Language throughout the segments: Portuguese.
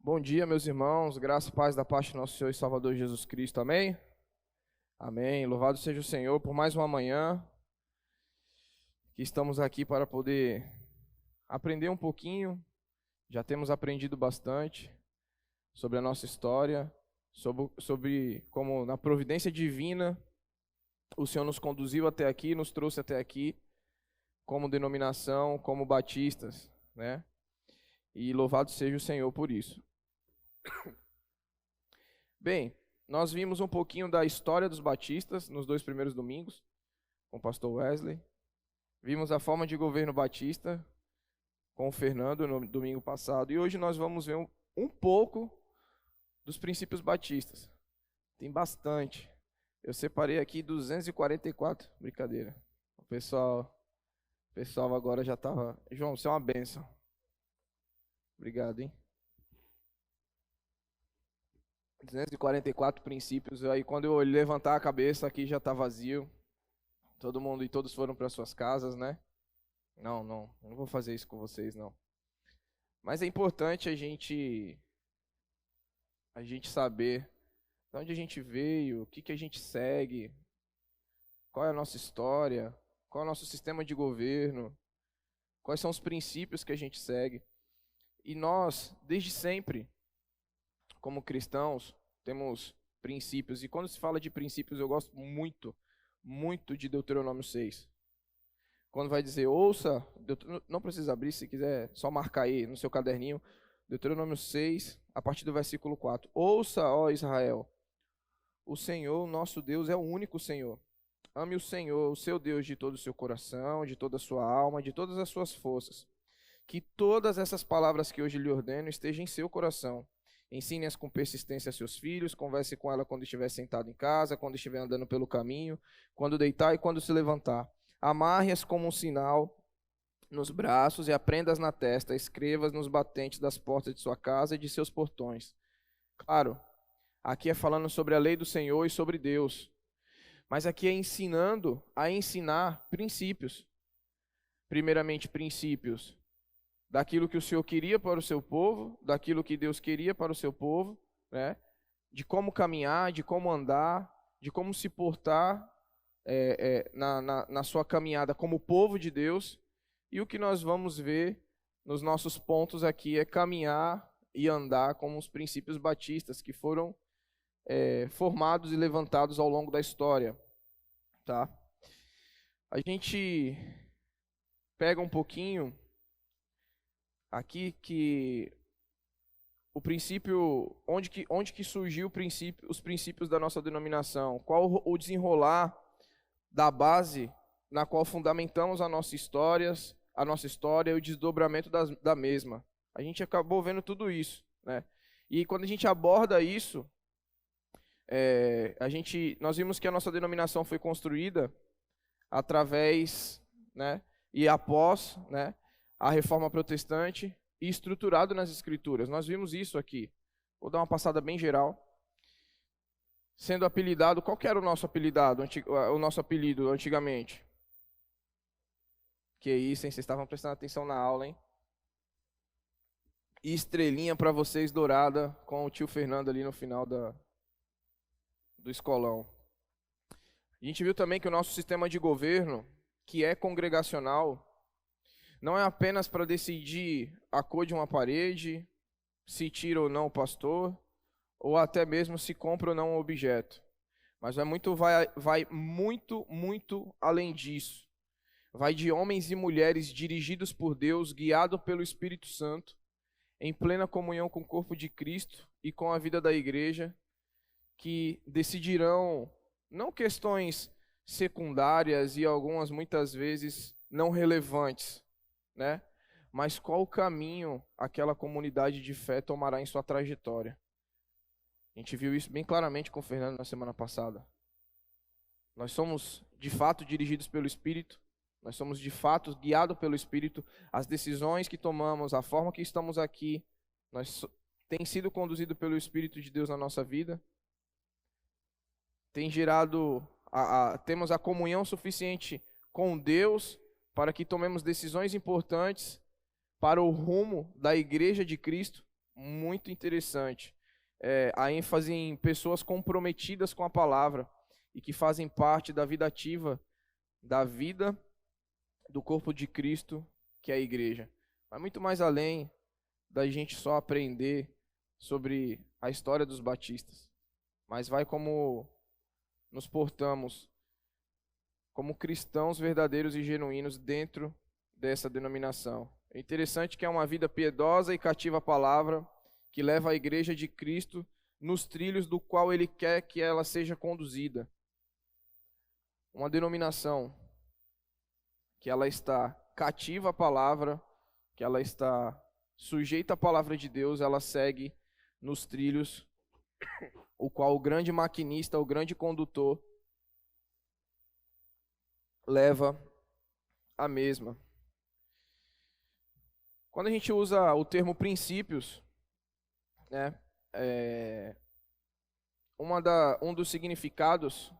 Bom dia, meus irmãos, graça e paz da parte do nosso Senhor e Salvador Jesus Cristo, amém? Amém, louvado seja o Senhor por mais uma manhã que estamos aqui para poder aprender um pouquinho. Já temos aprendido bastante sobre a nossa história, sobre como na providência divina o Senhor nos conduziu até aqui, nos trouxe até aqui como denominação, como batistas, né? E louvado seja o Senhor por isso. Bem, nós vimos um pouquinho da história dos batistas nos dois primeiros domingos, com o pastor Wesley. Vimos a forma de governo batista com o Fernando no domingo passado. E hoje nós vamos ver um pouco dos princípios batistas. Tem bastante. Eu separei aqui 244. Brincadeira. O pessoal agora já estava... João, você é uma bênção. Obrigado, hein? 244 princípios. Aí quando eu levantar a cabeça aqui já está vazio. Todo mundo e todos foram para suas casas, né? Não vou fazer isso com vocês, não. Mas é importante a gente saber de onde a gente veio, o que a gente segue, qual é a nossa história, qual é o nosso sistema de governo, quais são os princípios que a gente segue. E nós, desde sempre, como cristãos, temos princípios. E quando se fala de princípios, eu gosto muito de Deuteronômio 6. Quando vai dizer, ouça, não precisa abrir, se quiser só marcar aí no seu caderninho, Deuteronômio 6, a partir do versículo 4. Ouça, ó Israel, o Senhor, nosso Deus, é o único Senhor. Ame o Senhor, o seu Deus, de todo o seu coração, de toda a sua alma, de todas as suas forças. Que todas essas palavras que hoje lhe ordeno estejam em seu coração. Ensine-as com persistência a seus filhos, converse com ela quando estiver sentado em casa, quando estiver andando pelo caminho, quando deitar e quando se levantar. Amarre-as como um sinal nos braços e aprenda-as na testa, escreva-as nos batentes das portas de sua casa e de seus portões. Claro, aqui é falando sobre a lei do Senhor e sobre Deus, mas aqui é ensinando a ensinar princípios. Primeiramente, princípios daquilo que o Senhor queria para o seu povo, daquilo que Deus queria para o seu povo, né? De como caminhar, de como andar, de como se portar na sua caminhada como povo de Deus. E o que nós vamos ver nos nossos pontos aqui é caminhar e andar como os princípios batistas que foram formados e levantados ao longo da história. Tá? A gente pega um pouquinho aqui que o princípio, onde que surgiu os princípios da nossa denominação, qual o desenrolar da base na qual fundamentamos a nossa história e o desdobramento da mesma. A gente acabou vendo tudo isso, né? E quando a gente aborda isso, nós vimos que a nossa denominação foi construída através, né, e após, né, a Reforma Protestante e estruturado nas Escrituras. Nós vimos isso aqui. Vou dar uma passada bem geral. Sendo apelidado, qual que era o nosso apelido antigamente? Que isso, hein? Vocês estavam prestando atenção na aula, hein? E estrelinha para vocês dourada com o tio Fernando ali no final do escolão. A gente viu também que o nosso sistema de governo, que é congregacional, não é apenas para decidir a cor de uma parede, se tira ou não o pastor, ou até mesmo se compra ou não um objeto. Mas vai muito além disso. Vai de homens e mulheres dirigidos por Deus, guiados pelo Espírito Santo, em plena comunhão com o corpo de Cristo e com a vida da igreja, que decidirão não questões secundárias e algumas muitas vezes não relevantes, né? Mas qual caminho aquela comunidade de fé tomará em sua trajetória. A gente viu isso bem claramente com o Fernando na semana passada. Nós somos de fato dirigidos pelo Espírito, nós somos de fato guiados pelo Espírito. As decisões que tomamos, a forma que estamos aqui, tem sido conduzido pelo Espírito de Deus na nossa vida. Tem gerado, temos a comunhão suficiente com Deus para que tomemos decisões importantes para o rumo da igreja de Cristo, muito interessante. A ênfase em pessoas comprometidas com a palavra e que fazem parte da vida ativa da vida do corpo de Cristo, que é a igreja. Mas muito mais além da gente só aprender sobre a história dos batistas, mas vai como nos portamos como cristãos verdadeiros e genuínos dentro dessa denominação. É interessante que é uma vida piedosa e cativa a palavra, que leva a igreja de Cristo nos trilhos do qual Ele quer que ela seja conduzida. Uma denominação que ela está cativa à palavra, que ela está sujeita à palavra de Deus, ela segue nos trilhos o qual o grande maquinista, o grande condutor, leva a mesma. Quando a gente usa o termo princípios, né, um dos significados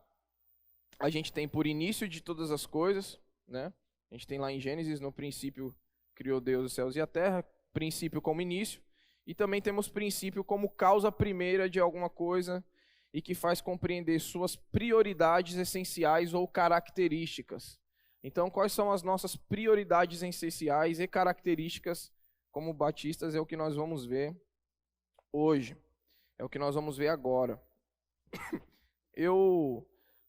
a gente tem por início de todas as coisas, né? A gente tem lá em Gênesis, no princípio criou Deus os céus e a terra, princípio como início, e também temos princípio como causa primeira de alguma coisa e que faz compreender suas prioridades essenciais ou características. Então, quais são as nossas prioridades essenciais e características como batistas é o que nós vamos ver hoje, é o que nós vamos ver agora.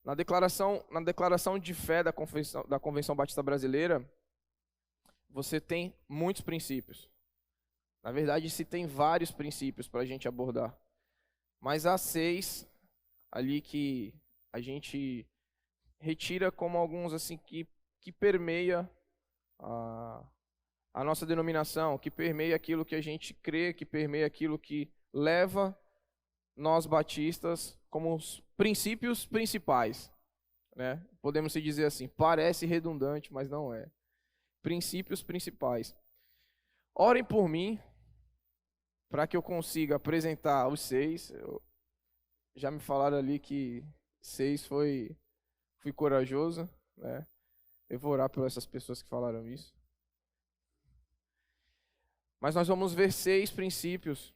Na declaração de fé da Convenção Batista Brasileira, você tem muitos princípios. Na verdade, se tem vários princípios para a gente abordar. Mas há 6 ali que a gente retira como alguns assim que permeia a nossa denominação, que permeia aquilo que a gente crê, que permeia aquilo que leva nós batistas como os princípios principais, né? Podemos se dizer assim, parece redundante, mas não é. Princípios principais. Orem por mim, para que eu consiga apresentar os 6. Já me falaram ali que 6 fui corajoso, né? Eu vou orar por essas pessoas que falaram isso. Mas nós vamos ver 6 princípios.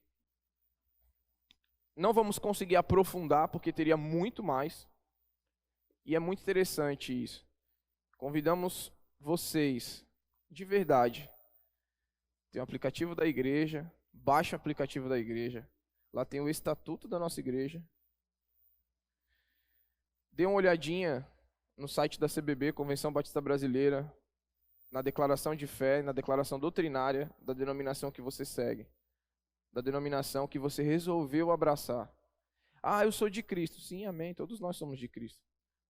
Não vamos conseguir aprofundar, porque teria muito mais. E é muito interessante isso. Convidamos vocês, de verdade. Tem o aplicativo da igreja, baixa o aplicativo da igreja. Lá tem o estatuto da nossa igreja. Dê uma olhadinha no site da CBB, Convenção Batista Brasileira, na declaração de fé, na declaração doutrinária da denominação que você segue, da denominação que você resolveu abraçar. Ah, eu sou de Cristo. Sim, amém, todos nós somos de Cristo.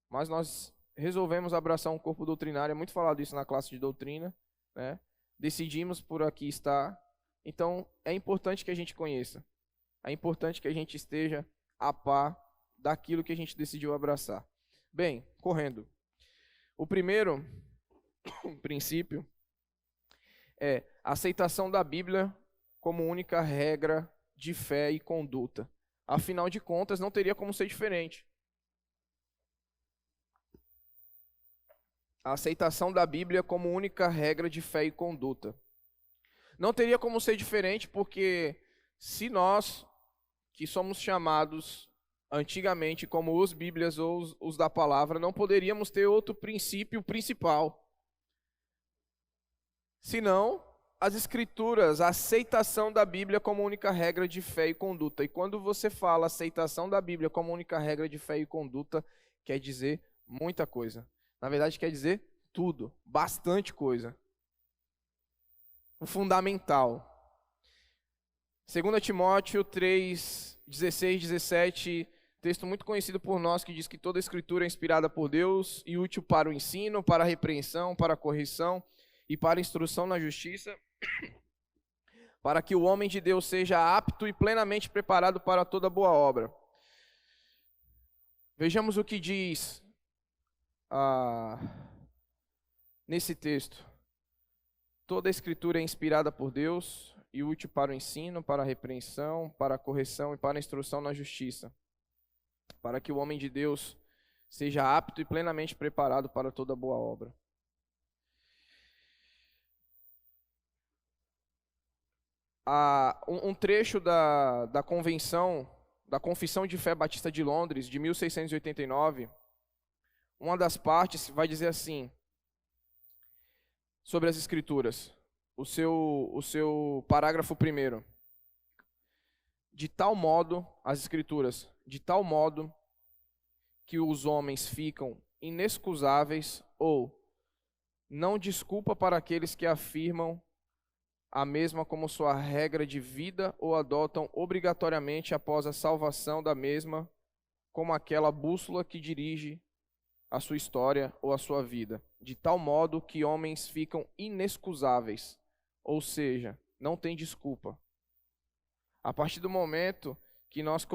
Mas nós resolvemos abraçar um corpo doutrinário, é muito falado isso na classe de doutrina, né? Decidimos por aqui estar. Então, é importante que a gente conheça. É importante que a gente esteja a par daquilo que a gente decidiu abraçar. Bem, correndo. O primeiro princípio é a aceitação da Bíblia como única regra de fé e conduta. Afinal de contas, não teria como ser diferente. A aceitação da Bíblia como única regra de fé e conduta. Não teria como ser diferente porque se nós, que somos chamados antigamente como os Bíblias ou os da palavra, não poderíamos ter outro princípio principal. Senão, as escrituras, a aceitação da Bíblia como única regra de fé e conduta. E quando você fala aceitação da Bíblia como única regra de fé e conduta, quer dizer muita coisa. Na verdade, quer dizer tudo, bastante coisa. O fundamental. 2 Timóteo 3, 16, 17, texto muito conhecido por nós, que diz que toda a escritura é inspirada por Deus e útil para o ensino, para a repreensão, para a correção e para a instrução na justiça, para que o homem de Deus seja apto e plenamente preparado para toda boa obra. Vejamos o que diz nesse texto. Toda a escritura é inspirada por Deus e útil para o ensino, para a repreensão, para a correção e para a instrução na justiça, para que o homem de Deus seja apto e plenamente preparado para toda boa obra. um trecho da convenção, da Confissão de Fé Batista de Londres, de 1689, uma das partes vai dizer assim, sobre as Escrituras, o seu parágrafo primeiro. De tal modo, as Escrituras, de tal modo que os homens ficam inexcusáveis ou não desculpa para aqueles que afirmam a mesma como sua regra de vida ou adotam obrigatoriamente após a salvação da mesma como aquela bússola que dirige a sua história ou a sua vida, de tal modo que homens ficam inexcusáveis, ou seja, não tem desculpa. A partir do momento que nós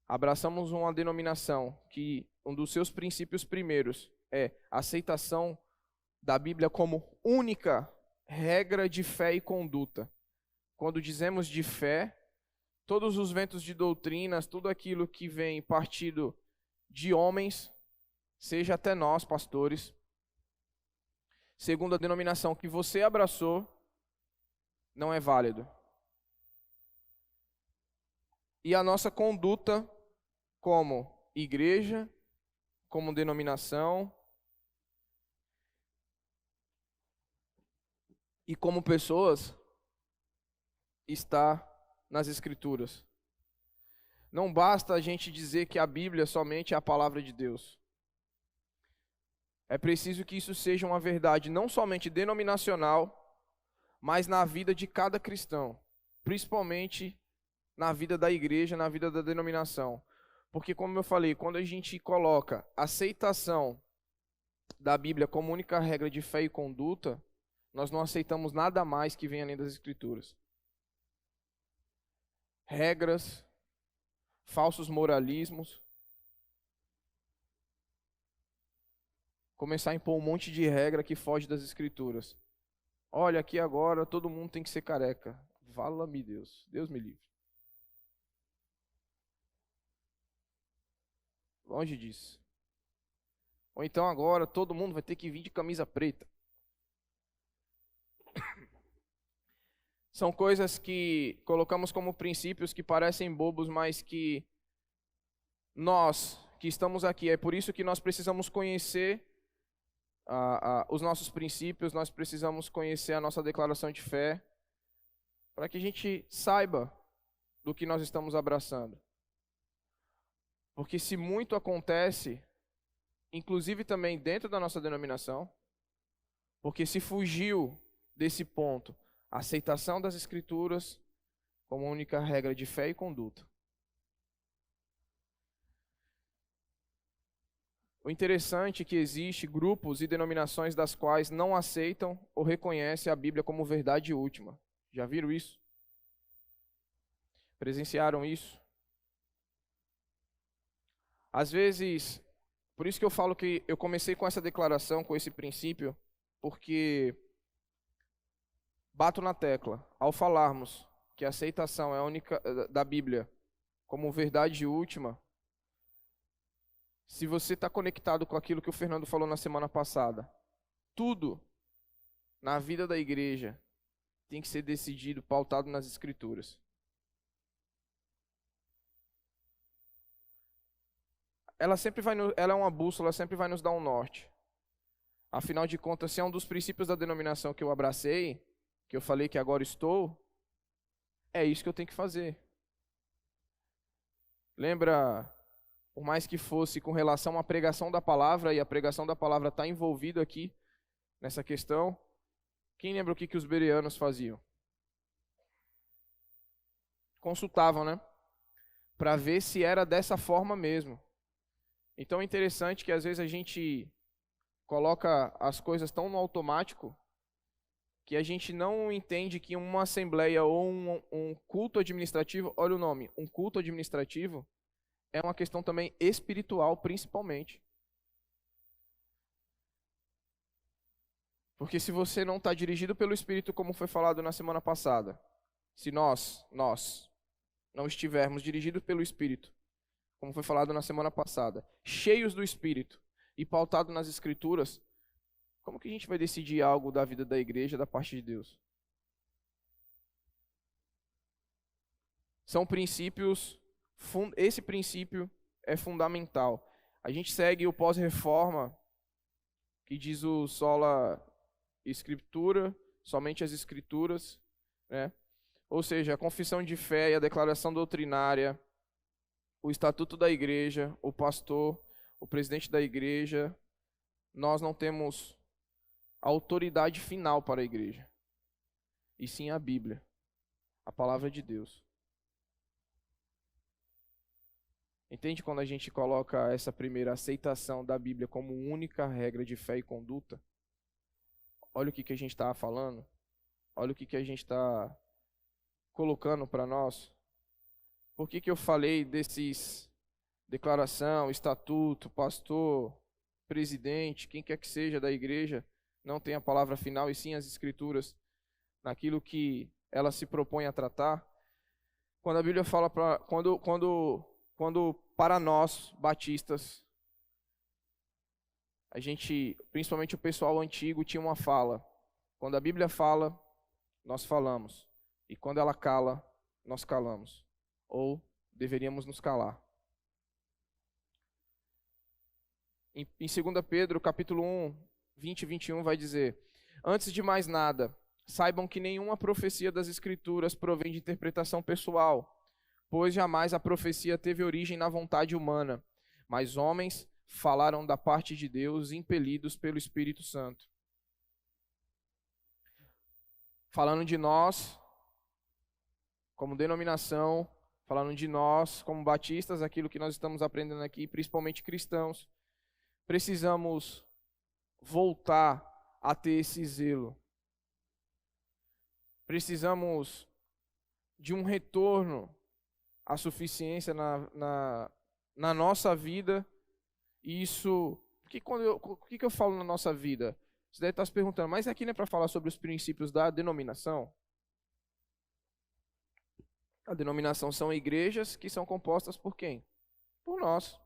abraçamos uma denominação que um dos seus princípios primeiros é a aceitação da Bíblia como única regra de fé e conduta. Quando dizemos de fé, todos os ventos de doutrinas, tudo aquilo que vem partido de homens, seja até nós, pastores, segundo a denominação que você abraçou, não é válido. E a nossa conduta como igreja, como denominação e como pessoas está nas Escrituras. Não basta a gente dizer que a Bíblia somente é a palavra de Deus. É preciso que isso seja uma verdade não somente denominacional, mas na vida de cada cristão, principalmente na vida da igreja, na vida da denominação. Porque, como eu falei, quando a gente coloca aceitação da Bíblia como única regra de fé e conduta, nós não aceitamos nada mais que venha além das Escrituras. Regras, falsos moralismos, começar a impor um monte de regra que foge das Escrituras. Olha, aqui agora todo mundo tem que ser careca. Vala-me Deus, Deus me livre. Longe disso. Ou então agora todo mundo vai ter que vir de camisa preta. São coisas que colocamos como princípios que parecem bobos, mas que nós que estamos aqui, é por isso que nós precisamos conhecer os nossos princípios, nós precisamos conhecer a nossa declaração de fé, para que a gente saiba do que nós estamos abraçando. Porque se muito acontece, inclusive também dentro da nossa denominação, porque se fugiu desse ponto, a aceitação das Escrituras como única regra de fé e conduta. O interessante é que existe grupos e denominações das quais não aceitam ou reconhecem a Bíblia como verdade última. Já viram isso? Presenciaram isso? Às vezes, por isso que eu falo que eu comecei com essa declaração, com esse princípio, porque bato na tecla, ao falarmos que a aceitação é a única da Bíblia como verdade última, se você está conectado com aquilo que o Fernando falou na semana passada, tudo na vida da igreja tem que ser decidido, pautado nas Escrituras. Ela é uma bússola, ela sempre vai nos dar um norte. Afinal de contas, se é um dos princípios da denominação que eu abracei, que eu falei que agora estou, é isso que eu tenho que fazer. Lembra, por mais que fosse com relação à pregação da palavra, e a pregação da palavra está envolvida aqui nessa questão, quem lembra o que os bereanos faziam? Consultavam, né? Para ver se era dessa forma mesmo. Então é interessante que às vezes a gente coloca as coisas tão no automático que a gente não entende que uma assembleia ou um culto administrativo, olha o nome, um culto administrativo é uma questão também espiritual, principalmente. Porque se você não está dirigido pelo Espírito, como foi falado na semana passada, se nós não estivermos dirigidos pelo Espírito, como foi falado na semana passada, cheios do Espírito e pautados nas Escrituras, como que a gente vai decidir algo da vida da igreja, da parte de Deus? são princípios, esse princípio é fundamental. A gente segue o pós-reforma, que diz o sola escritura, somente as escrituras, né? Ou seja, a confissão de fé e a declaração doutrinária, o estatuto da igreja, o pastor, o presidente da igreja. Nós não temos autoridade final para a igreja, e sim a Bíblia, a palavra de Deus. Entende quando a gente coloca essa primeira aceitação da Bíblia como única regra de fé e conduta? Olha o que a gente está falando. Olha o que a gente está colocando para nós. Por que eu falei desses declaração, estatuto, pastor, presidente, quem quer que seja da igreja, não tem a palavra final e sim as escrituras naquilo que ela se propõe a tratar? Quando a Bíblia fala quando para nós batistas, a gente, principalmente o pessoal antigo, tinha uma fala. Quando a Bíblia fala, nós falamos. E quando ela cala, nós calamos. Ou deveríamos nos calar. Em 2 Pedro, capítulo 1, 20 e 21, vai dizer: antes de mais nada, saibam que nenhuma profecia das Escrituras provém de interpretação pessoal, pois jamais a profecia teve origem na vontade humana, mas homens falaram da parte de Deus, impelidos pelo Espírito Santo. Falando de nós, como denominação, falando de nós, como batistas, aquilo que nós estamos aprendendo aqui, principalmente cristãos, precisamos voltar a ter esse zelo. Precisamos de um retorno à suficiência na nossa vida. E isso, o que eu falo na nossa vida? Você deve estar se perguntando, mas aqui não é para falar sobre os princípios da denominação? A denominação são igrejas que são compostas por quem? Por nós.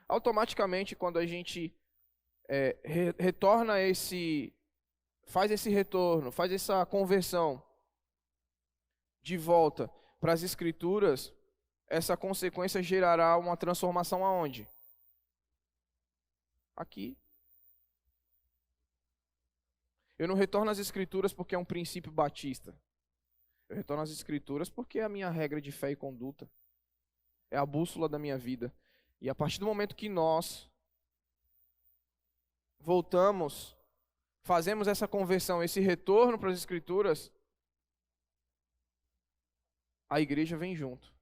Automaticamente, quando a gente retorna faz esse retorno, faz essa conversão de volta para as Escrituras, essa consequência gerará uma transformação aonde? Aqui. Eu não retorno às Escrituras porque é um princípio batista. Eu retorno às Escrituras porque é a minha regra de fé e conduta. É a bússola da minha vida. E a partir do momento que nós voltamos, fazemos essa conversão, esse retorno para as Escrituras, a igreja vem junto.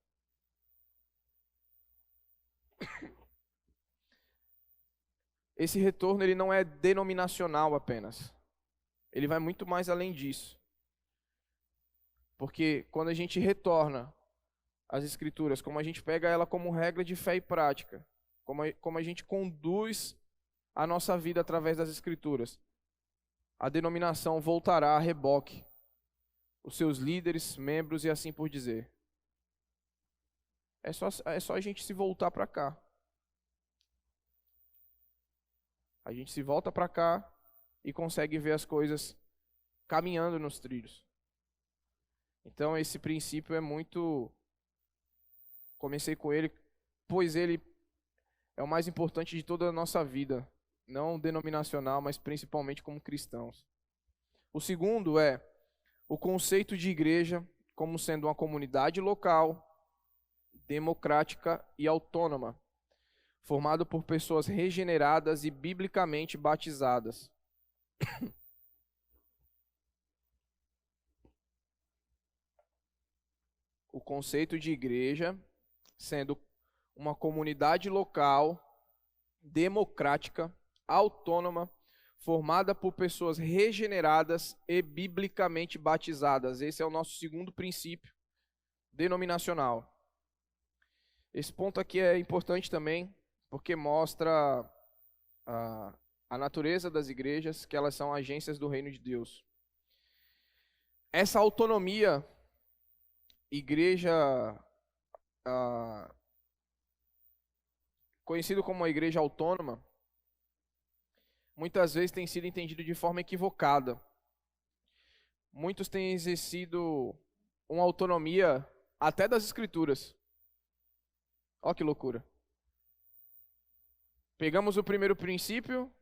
Esse retorno ele não é denominacional apenas. Ele vai muito mais além disso. Porque quando a gente retorna às Escrituras, como a gente pega ela como regra de fé e prática, como a gente conduz a nossa vida através das Escrituras, a denominação voltará a reboque, os seus líderes, membros e assim por dizer. É só a gente se voltar para cá. A gente se volta para cá e consegue ver as coisas caminhando nos trilhos. Então esse princípio é muito... Comecei com ele, pois ele é o mais importante de toda a nossa vida, não denominacional, mas principalmente como cristãos. O segundo é o conceito de igreja como sendo uma comunidade local, democrática e autônoma, formado por pessoas regeneradas e biblicamente batizadas. O conceito de igreja sendo uma comunidade local, democrática, autônoma, formada por pessoas regeneradas e biblicamente batizadas. Esse é o nosso segundo princípio denominacional. Esse ponto aqui é importante também, porque mostra a natureza das igrejas, que elas são agências do reino de Deus. Essa autonomia, igreja, conhecido como uma igreja autônoma, muitas vezes tem sido entendido de forma equivocada. Muitos têm exercido uma autonomia até das Escrituras. Olha que loucura. Pegamos o primeiro princípio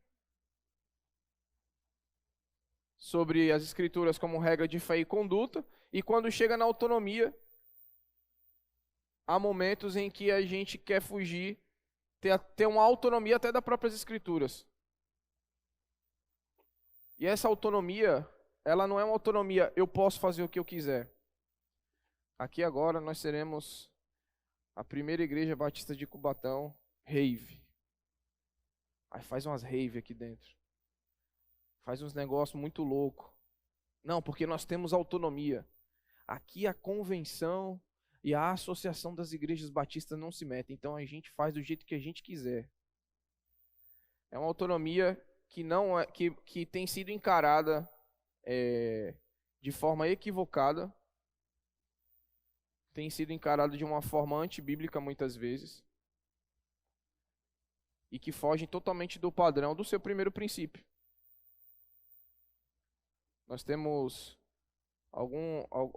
sobre as Escrituras como regra de fé e conduta, e quando chega na autonomia, há momentos em que a gente quer fugir, ter uma autonomia até das próprias Escrituras. E essa autonomia, ela não é uma autonomia, eu posso fazer o que eu quiser. Aqui agora nós seremos a primeira igreja batista de Cubatão, rave. Aí faz umas rave aqui dentro. Faz uns negócios muito loucos. Não, porque nós temos autonomia. Aqui a convenção e a associação das igrejas batistas não se metem. Então a gente faz do jeito que a gente quiser. É uma autonomia que não é, que tem sido encarada de forma equivocada. Tem sido encarada de uma forma antibíblica muitas vezes. E que fogem totalmente do padrão do seu primeiro princípio. Nós temos alguns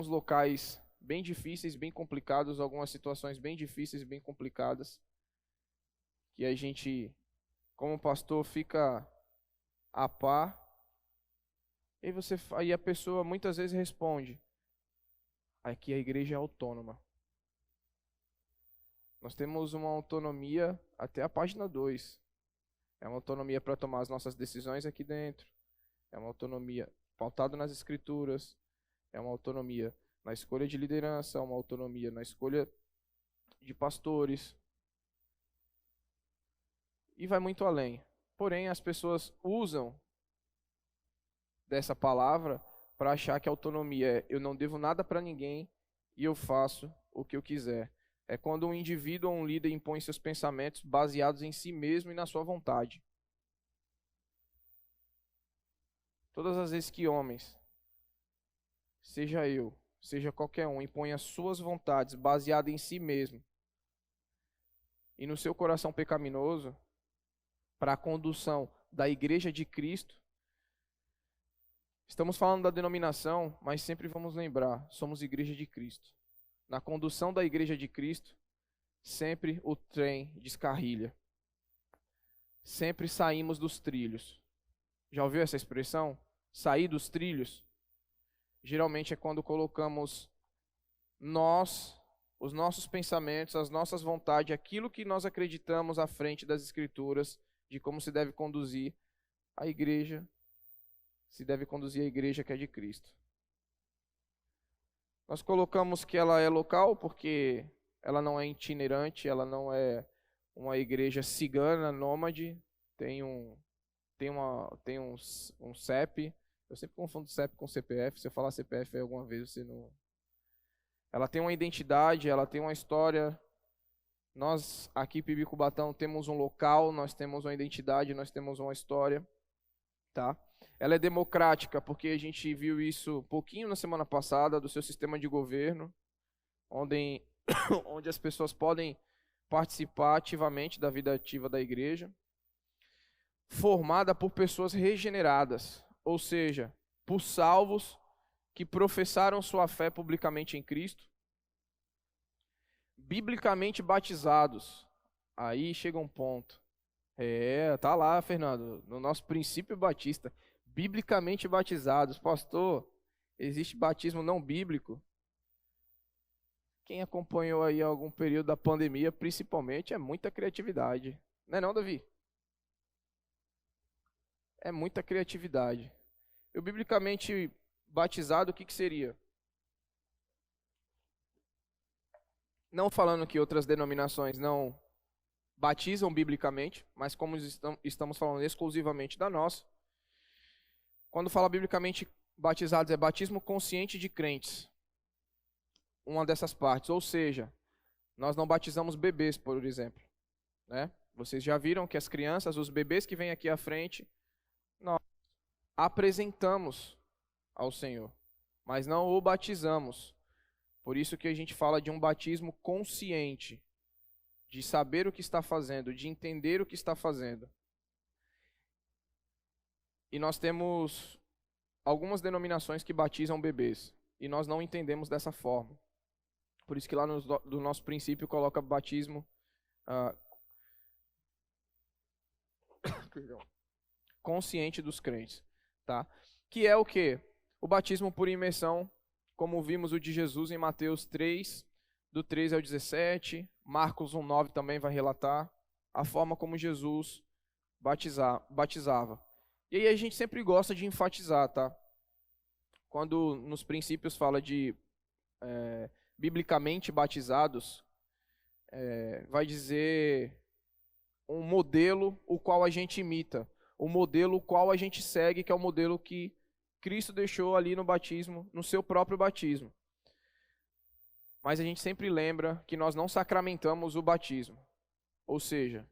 locais bem difíceis, bem complicados, algumas situações bem difíceis, bem complicadas, que a gente, como pastor, fica a par, e aí a pessoa muitas vezes responde: aqui a igreja é autônoma. Nós temos uma autonomia até a página 2. É uma autonomia para tomar as nossas decisões aqui dentro. É uma autonomia pautada nas Escrituras. É uma autonomia na escolha de liderança, uma autonomia na escolha de pastores. E vai muito além. Porém, as pessoas usam dessa palavra para achar que a autonomia é: eu não devo nada para ninguém e eu faço o que eu quiser. É quando um indivíduo ou um líder impõe seus pensamentos baseados em si mesmo e na sua vontade. Todas as vezes que homens, seja eu, seja qualquer um, impõe as suas vontades baseadas em si mesmo e no seu coração pecaminoso para a condução da igreja de Cristo, estamos falando da denominação, mas sempre vamos lembrar, somos igreja de Cristo. Na condução da igreja de Cristo, sempre o trem descarrilha. Sempre saímos dos trilhos. Já ouviu essa expressão? Sair dos trilhos? Geralmente é quando colocamos os nossos pensamentos, as nossas vontades, aquilo que nós acreditamos à frente das Escrituras, de como se deve conduzir a igreja, que é de Cristo. Nós colocamos que ela é local porque ela não é itinerante, ela não é uma igreja cigana, nômade, tem um CEP. Eu sempre confundo CEP com CPF. Se eu falar CPF aí alguma vez, você não... Ela tem uma identidade, ela tem uma história. Nós aqui, PIB Cubatão, temos um local, nós temos uma identidade, nós temos uma história, tá? Ela é democrática, porque a gente viu isso um pouquinho na semana passada, do seu sistema de governo, onde as pessoas podem participar ativamente da vida ativa da igreja. Formada por pessoas regeneradas, ou seja, por salvos que professaram sua fé publicamente em Cristo, biblicamente batizados. Aí chega um ponto. Tá lá, Fernando, no nosso princípio batista, biblicamente batizados. Pastor, existe batismo não bíblico? Quem acompanhou aí algum período da pandemia, principalmente, é muita criatividade. Não é não, Davi? É muita criatividade. Eu biblicamente batizado, o que seria? Não falando que outras denominações não batizam biblicamente, mas como estamos falando exclusivamente da nossa, quando fala biblicamente batizados, é batismo consciente de crentes. Uma dessas partes, ou seja, nós não batizamos bebês, por exemplo, né? Vocês já viram que as crianças, os bebês que vêm aqui à frente, nós apresentamos ao Senhor, mas não o batizamos. Por isso que a gente fala de um batismo consciente, de saber o que está fazendo, de entender o que está fazendo. E nós temos algumas denominações que batizam bebês. e nós não entendemos dessa forma. Por isso que lá no nosso princípio coloca batismo consciente dos crentes, tá? Que é o quê? O batismo por imersão, como vimos o de Jesus em Mateus 3, do 13 ao 17, Marcos 1:9 também vai relatar a forma como Jesus batizava. E aí a gente sempre gosta de enfatizar, tá? Quando nos princípios fala de biblicamente batizados, vai dizer um modelo o qual a gente imita, o modelo o qual a gente segue, que é o modelo que Cristo deixou ali no batismo, no seu próprio batismo. Mas a gente sempre lembra que nós não sacramentamos o batismo. Ou seja,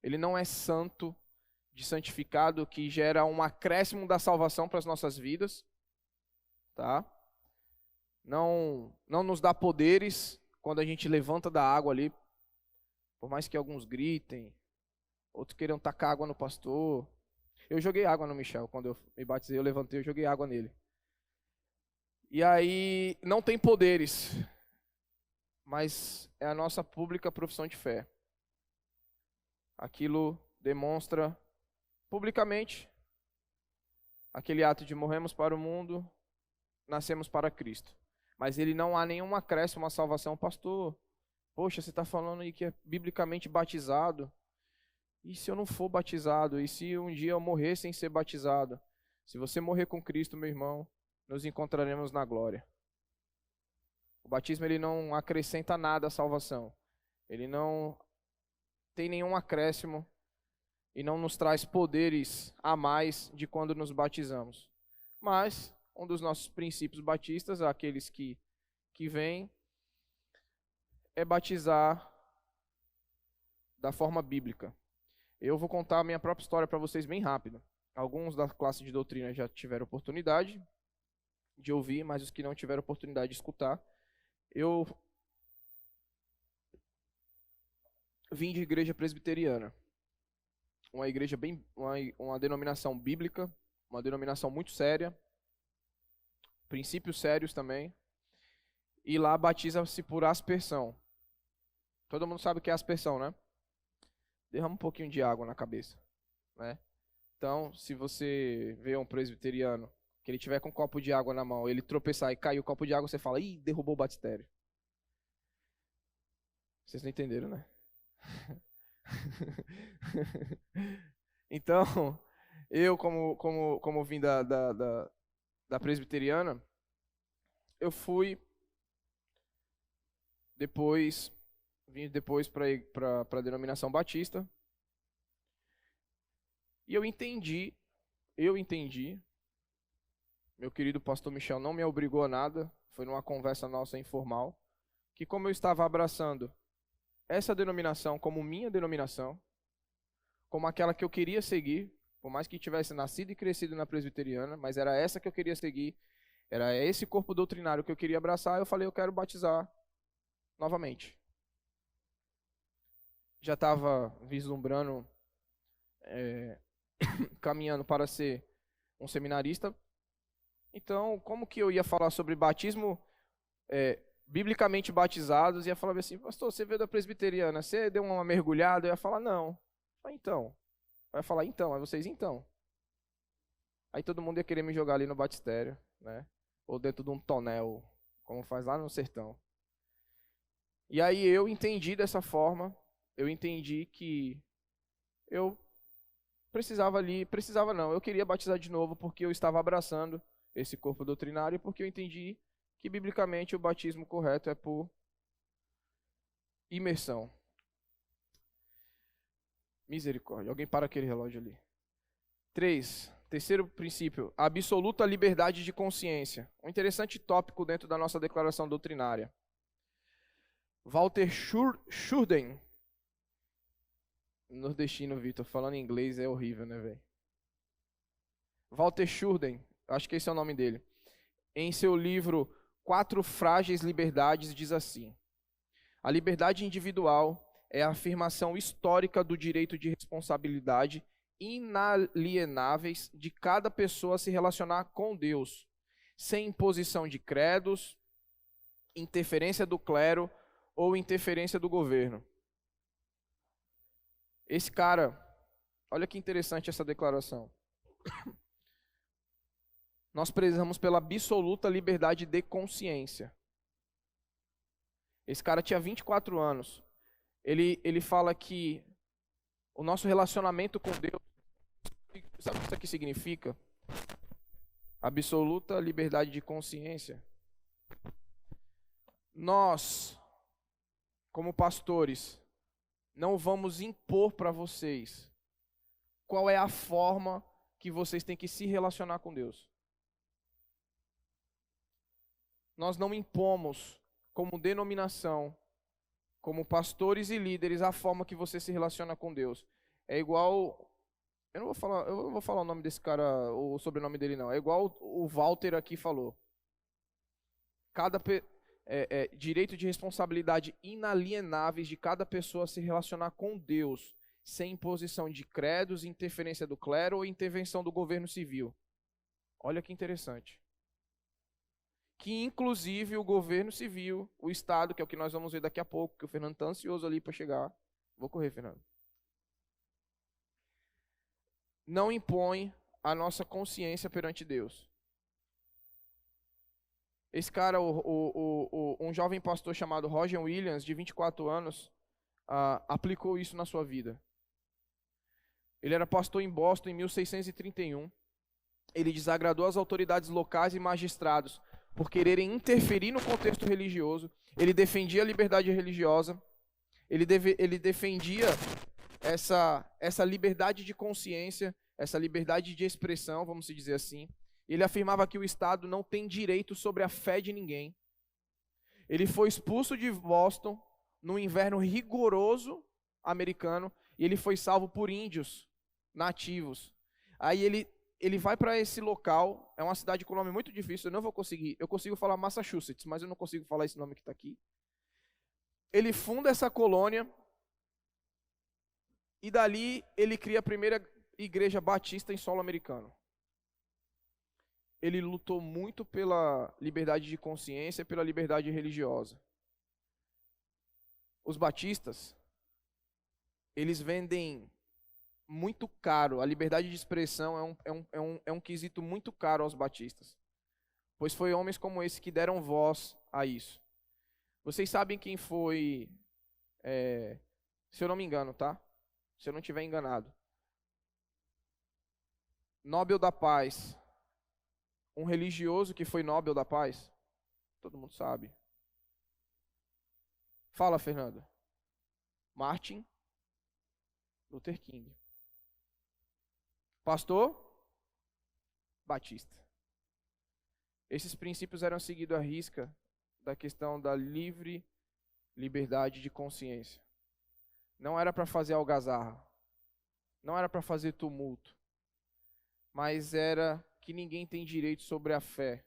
ele não é santo, de santificado, que gera um acréscimo da salvação para as nossas vidas, tá? Não nos dá poderes quando a gente levanta da água ali, por mais que alguns gritem, outros queiram tacar água no pastor. Eu joguei água no Michel, quando eu me batizei, eu levantei, eu joguei água nele. E aí, não tem poderes, mas é a nossa pública profissão de fé. Aquilo demonstra publicamente aquele ato de morremos para o mundo, nascemos para Cristo. Mas ele não há nenhum acréscimo à salvação. Pastor, poxa, você está falando aí que é biblicamente batizado. E se eu não for batizado? E se um dia eu morrer sem ser batizado? Se você morrer com Cristo, meu irmão, nos encontraremos na glória. O batismo ele não acrescenta nada à salvação. Ele não tem nenhum acréscimo e não nos traz poderes a mais de quando nos batizamos. Mas um dos nossos princípios batistas, aqueles que vêm, é batizar da forma bíblica. Eu vou contar a minha própria história para vocês bem rápido. Alguns da classe de doutrina já tiveram oportunidade de ouvir, mas os que não tiveram oportunidade de escutar, eu vim de igreja presbiteriana. Uma igreja uma denominação bíblica, uma denominação muito séria, princípios sérios também, e lá batiza-se por aspersão. Todo mundo sabe o que é aspersão, né? Derrama um pouquinho de água na cabeça, né? Então, se você vê um presbiteriano, que ele tiver com um copo de água na mão, ele tropeçar e cair o copo de água, você fala, ih, derrubou o batistério. Vocês não entenderam, né? Então, eu como vim da presbiteriana, eu vim depois para a denominação batista, e eu entendi, meu querido pastor Michel não me obrigou a nada, foi numa conversa nossa informal, que como eu estava abraçando essa denominação como minha denominação, como aquela que eu queria seguir, por mais que tivesse nascido e crescido na presbiteriana, mas era essa que eu queria seguir, era esse corpo doutrinário que eu queria abraçar, eu falei, eu quero batizar novamente. Já estava vislumbrando, caminhando para ser um seminarista. Então, como que eu ia falar sobre batismo biblicamente batizados? Ia falar assim, pastor, você veio da presbiteriana, você deu uma mergulhada? Eu ia falar, não. Então. Vai falar, então, aí vocês então. Aí todo mundo ia querer me jogar ali no batistério, né? Ou dentro de um tonel, como faz lá no sertão. E aí eu entendi dessa forma, eu entendi que eu eu queria batizar de novo porque eu estava abraçando esse corpo doutrinário, porque eu entendi que biblicamente o batismo correto é por imersão. Misericórdia. Alguém para aquele relógio ali. 3. Terceiro princípio, a absoluta liberdade de consciência. Um interessante tópico dentro da nossa declaração doutrinária. Walter Schurden, nordestino, Vitor, falando em inglês é horrível, né, velho? Walter Schurden, acho que esse é o nome dele. Em seu livro 4 Frágeis Liberdades, diz assim: a liberdade individual é a afirmação histórica do direito de responsabilidade inalienáveis de cada pessoa a se relacionar com Deus, sem imposição de credos, interferência do clero ou interferência do governo. Esse cara, olha que interessante essa declaração. Nós prezamos pela absoluta liberdade de consciência. Esse cara tinha 24 anos. Ele fala que o nosso relacionamento com Deus, sabe o que isso aqui significa? Absoluta liberdade de consciência. Nós, como pastores, não vamos impor para vocês qual é a forma que vocês têm que se relacionar com Deus. Nós não impomos, como denominação, como pastores e líderes, a forma que você se relaciona com Deus. É igual, eu não vou falar o nome desse cara, o sobrenome dele não. É igual o Walter aqui falou. Direito de responsabilidade inalienáveis de cada pessoa se relacionar com Deus, sem imposição de credos, interferência do clero ou intervenção do governo civil. Olha que interessante. Que inclusive o governo civil, o Estado, que é o que nós vamos ver daqui a pouco, que o Fernando está ansioso ali para chegar. Vou correr, Fernando. Não impõe a nossa consciência perante Deus. Esse cara, um jovem pastor chamado Roger Williams, de 24 anos, aplicou isso na sua vida. Ele era pastor em Boston em 1631. Ele desagradou as autoridades locais e magistrados por quererem interferir no contexto religioso. Ele defendia a liberdade religiosa. Ele defendia essa liberdade de consciência, essa liberdade de expressão, vamos dizer assim. Ele afirmava que o Estado não tem direito sobre a fé de ninguém. Ele foi expulso de Boston no inverno rigoroso americano e ele foi salvo por índios nativos. Aí ele vai para esse local, é uma cidade com nome muito difícil, eu não vou conseguir. Eu consigo falar Massachusetts, mas eu não consigo falar esse nome que está aqui. Ele funda essa colônia e dali ele cria a primeira igreja batista em solo americano. Ele lutou muito pela liberdade de consciência e pela liberdade religiosa. Os batistas, eles vendem muito caro, a liberdade de expressão é um quesito muito caro aos batistas, pois foi homens como esse que deram voz a isso. Vocês sabem quem foi, se eu não me engano, tá? Se eu não estiver enganado, Nobel da Paz, um religioso que foi Nobel da Paz? Todo mundo sabe. Fala, Fernando. Martin Luther King. Pastor Batista. Esses princípios eram seguidos à risca da questão da liberdade de consciência. Não era para fazer algazarra. Não era para fazer tumulto. Mas era que ninguém tem direito sobre a fé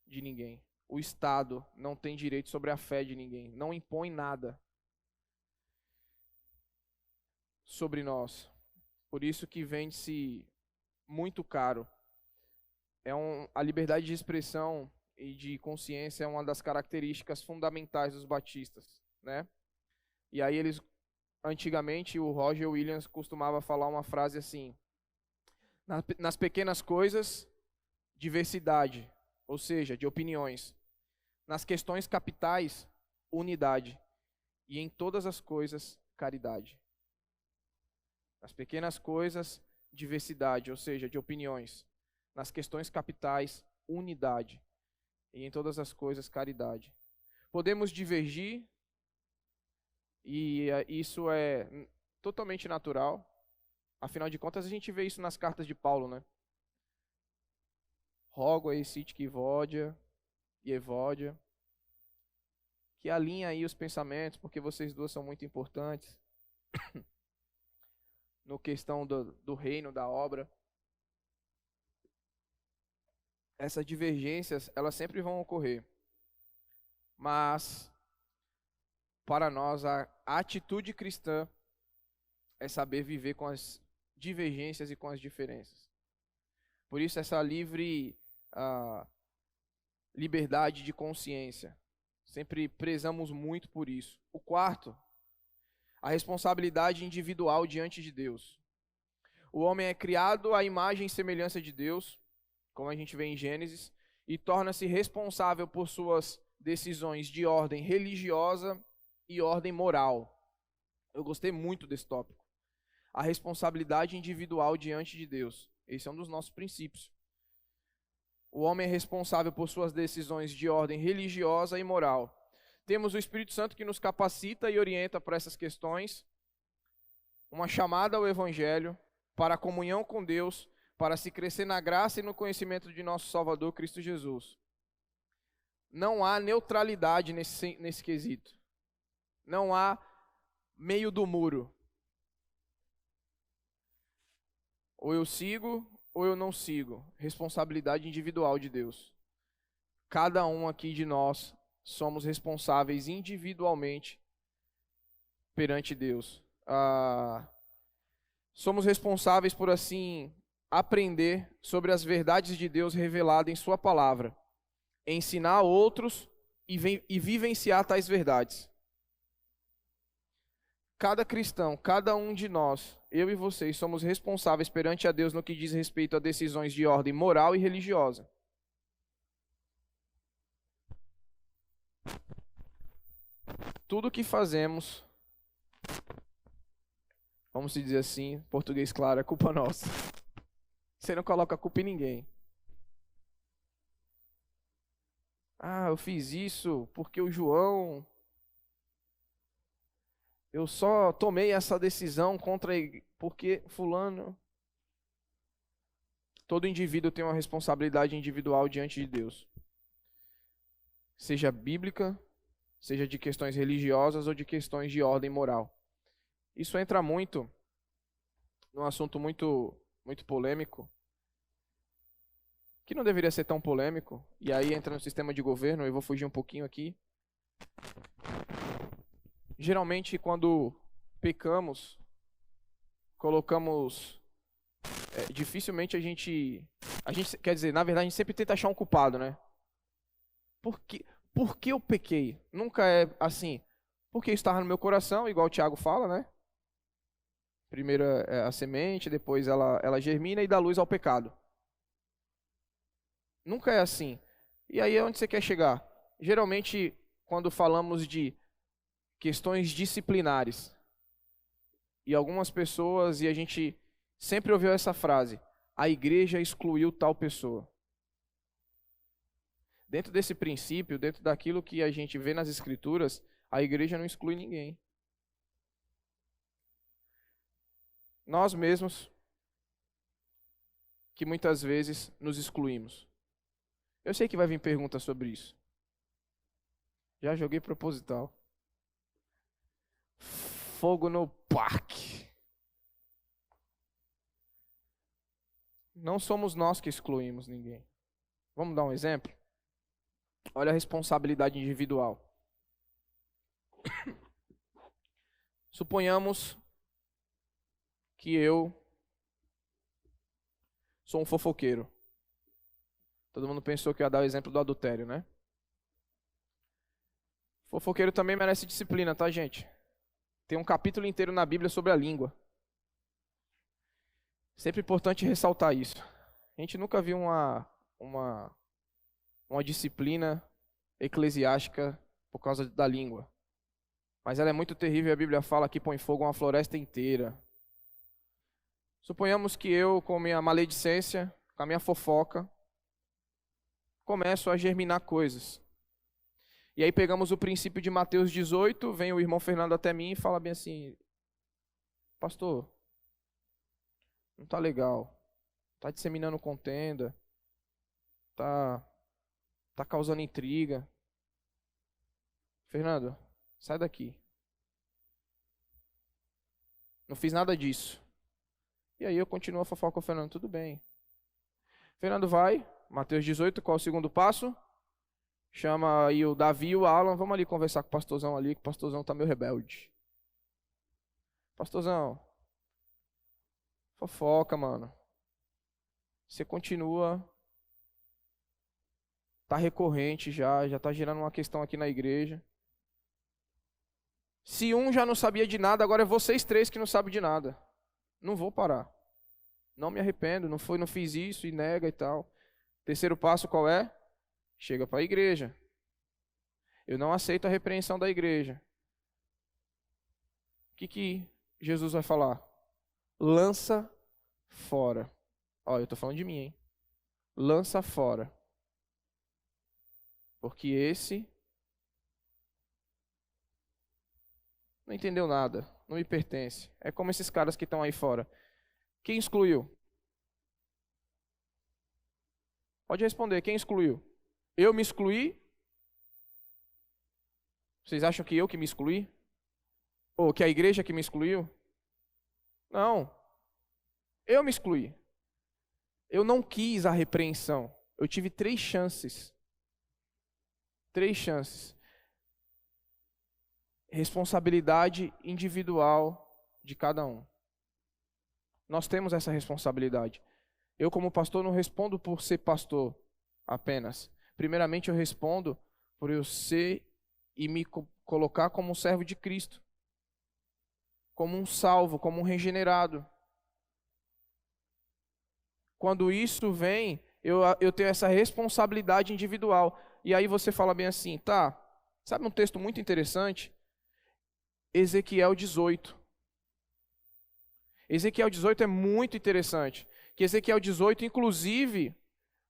de ninguém. O Estado não tem direito sobre a fé de ninguém. Não impõe nada sobre nós. Por isso que vende-se muito caro. A liberdade de expressão e de consciência é uma das características fundamentais dos batistas, né? E aí antigamente, o Roger Williams costumava falar uma frase assim: nas pequenas coisas, diversidade, ou seja, de opiniões. Nas questões capitais, unidade. E em todas as coisas, caridade. Nas pequenas coisas, diversidade, ou seja, de opiniões. Nas questões capitais, unidade. E em todas as coisas, caridade. Podemos divergir, e isso é totalmente natural. Afinal de contas, a gente vê isso nas cartas de Paulo, né? Rogo a Esite e Evódia, que alinha aí os pensamentos, porque vocês duas são muito importantes no questão do reino, da obra. Essas divergências, elas sempre vão ocorrer. Mas, para nós, a atitude cristã é saber viver com as divergências e com as diferenças. Por isso, essa livre a liberdade de consciência. Sempre prezamos muito por isso. O quarto, a responsabilidade individual diante de Deus. O homem é criado à imagem e semelhança de Deus, como a gente vê em Gênesis, e torna-se responsável por suas decisões de ordem religiosa e ordem moral. Eu gostei muito desse tópico. A responsabilidade individual diante de Deus. Esse é um dos nossos princípios. O homem é responsável por suas decisões de ordem religiosa e moral. Temos o Espírito Santo que nos capacita e orienta para essas questões. Uma chamada ao Evangelho, para a comunhão com Deus, para se crescer na graça e no conhecimento de nosso Salvador Cristo Jesus. Não há neutralidade nesse quesito. Não há meio do muro. Ou eu sigo, ou eu não sigo. Responsabilidade individual de Deus. Cada um aqui de nós somos responsáveis individualmente perante Deus. Somos responsáveis por assim aprender sobre as verdades de Deus reveladas em sua palavra, ensinar a outros e vivenciar tais verdades. Cada cristão, cada um de nós, eu e vocês, somos responsáveis perante a Deus no que diz respeito a decisões de ordem moral e religiosa. Tudo o que fazemos, vamos dizer assim, português claro, é culpa nossa. Você não coloca a culpa em ninguém. Ah, eu fiz isso porque o João... Eu só tomei essa decisão porque fulano... Todo indivíduo tem uma responsabilidade individual diante de Deus. Seja bíblica, seja de questões religiosas ou de questões de ordem moral. Isso entra muito num assunto muito polêmico, que não deveria ser tão polêmico, e aí entra no sistema de governo. Eu vou fugir um pouquinho aqui. Geralmente, quando pecamos, colocamos... dificilmente a gente... Quer dizer, na verdade, a gente sempre tenta achar um culpado, né? Por que eu pequei? Nunca é assim. Porque estava no meu coração, igual o Tiago fala, né? Primeiro é a semente, depois ela germina e dá luz ao pecado. Nunca é assim. E aí é onde você quer chegar? Geralmente, quando falamos de questões disciplinares, e algumas pessoas, e a gente sempre ouviu essa frase: a igreja excluiu tal pessoa. Dentro desse princípio, dentro daquilo que a gente vê nas escrituras, a igreja não exclui ninguém. Nós mesmos, que muitas vezes nos excluímos. Eu sei que vai vir pergunta sobre isso. Já joguei proposital. Fogo no parque. Não somos nós que excluímos ninguém. Vamos dar um exemplo? Olha a responsabilidade individual. Suponhamos que eu sou um fofoqueiro. Todo mundo pensou que eu ia dar o exemplo do adultério, né? Fofoqueiro também merece disciplina, tá, gente? Tem um capítulo inteiro na Bíblia sobre a língua. Sempre importante ressaltar isso. A gente nunca viu uma disciplina eclesiástica por causa da língua. Mas ela é muito terrível e a Bíblia fala que põe fogo a uma floresta inteira. Suponhamos que eu, com minha maledicência, com a minha fofoca, começo a germinar coisas. E aí pegamos o princípio de Mateus 18, vem o irmão Fernando até mim e fala bem assim: pastor, não tá legal, tá disseminando contenda, tá causando intriga. Fernando, sai daqui. Não fiz nada disso. E aí eu continuo a fofoca com o Fernando, tudo bem. Fernando vai, Mateus 18, qual é o segundo passo? Chama aí o Davi e o Alan, vamos ali conversar com o pastorzão ali, que o pastorzão tá meio rebelde. Pastorzão, fofoca, mano. Você continua Está recorrente já está gerando uma questão aqui na igreja. Se um já não sabia de nada, agora é vocês três que não sabem de nada. Não vou parar. Não me arrependo, não fiz isso e nega e tal. Terceiro passo qual é? Chega para a igreja. Eu não aceito a repreensão da igreja. O que Jesus vai falar? Lança fora. Ó, eu estou falando de mim, hein? Lança fora. Porque esse não entendeu nada, não me pertence. É como esses caras que estão aí fora. Quem excluiu? Pode responder, quem excluiu? Eu me excluí? Vocês acham que eu que me excluí? Ou que a igreja que me excluiu? Não. Eu me excluí. Eu não quis a repreensão. Eu tive 3 chances. 3 chances. Responsabilidade individual de cada um. Nós temos essa responsabilidade. Eu, como pastor, não respondo por ser pastor apenas. Primeiramente, eu respondo por eu ser e me colocar como um servo de Cristo, como um salvo, como um regenerado. Quando isso vem, eu tenho essa responsabilidade individual. E aí você fala bem assim, tá? Sabe um texto muito interessante? Ezequiel 18. Ezequiel 18 é muito interessante. Que Ezequiel 18, inclusive,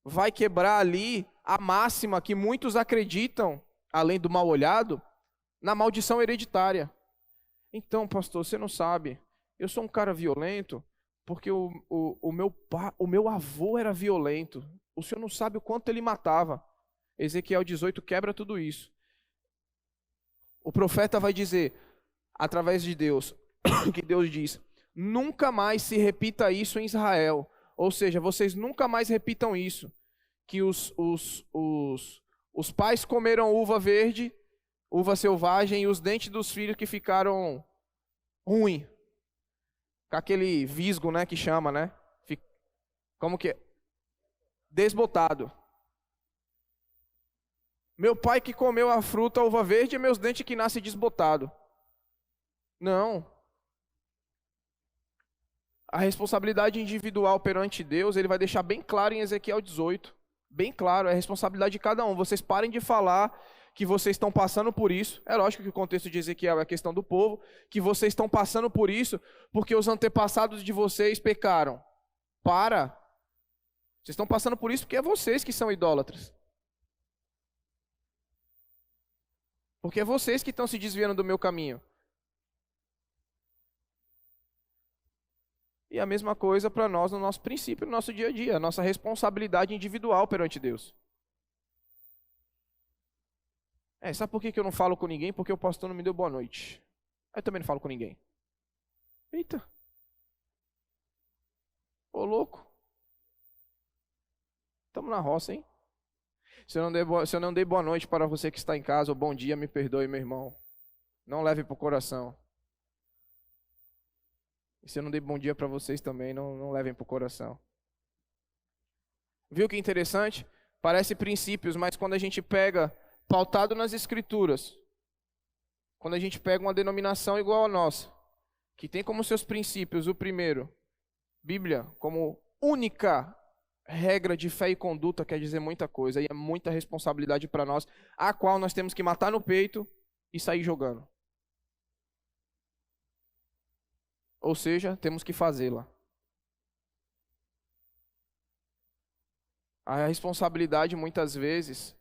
vai quebrar ali a máxima que muitos acreditam, além do mal olhado, na maldição hereditária. Então, pastor, você não sabe, eu sou um cara violento porque o meu avô era violento. O senhor não sabe o quanto ele matava. Ezequiel 18 quebra tudo isso. O profeta vai dizer, através de Deus, que Deus diz, nunca mais se repita isso em Israel. Ou seja, vocês nunca mais repitam isso. Que os pais comeram uva verde, uva selvagem, e os dentes dos filhos que ficaram ruim. Com aquele visgo, né, que chama, né? Como que é? Desbotado. Meu pai que comeu a fruta, a uva verde, e meus dentes que nascem desbotado. Não. A responsabilidade individual perante Deus, ele vai deixar bem claro em Ezequiel 18. Bem claro, é a responsabilidade de cada um. Vocês parem de falar que vocês estão passando por isso. É lógico que o contexto de Ezequiel é a questão do povo, que vocês estão passando por isso porque os antepassados de vocês pecaram. Para. Vocês estão passando por isso porque é vocês que são idólatras. Porque é vocês que estão se desviando do meu caminho. E a mesma coisa para nós no nosso princípio, no nosso dia a dia, a nossa responsabilidade individual perante Deus. Sabe por que eu não falo com ninguém? Porque o pastor não me deu boa noite. Eu também não falo com ninguém. Eita. Ô louco. Estamos na roça, hein? Se eu não dei boa noite para você que está em casa, ou bom dia, me perdoe, meu irmão. Não leve para o coração. E se eu não dei bom dia para vocês também, não levem para o coração. Viu que interessante? Parece princípios, mas quando a gente pega, pautado nas escrituras, quando a gente pega uma denominação igual a nossa, que tem como seus princípios, o primeiro, Bíblia, como única regra de fé e conduta, quer dizer muita coisa, e é muita responsabilidade para nós, a qual nós temos que matar no peito e sair jogando. Ou seja, temos que fazê-la. A responsabilidade, muitas vezes,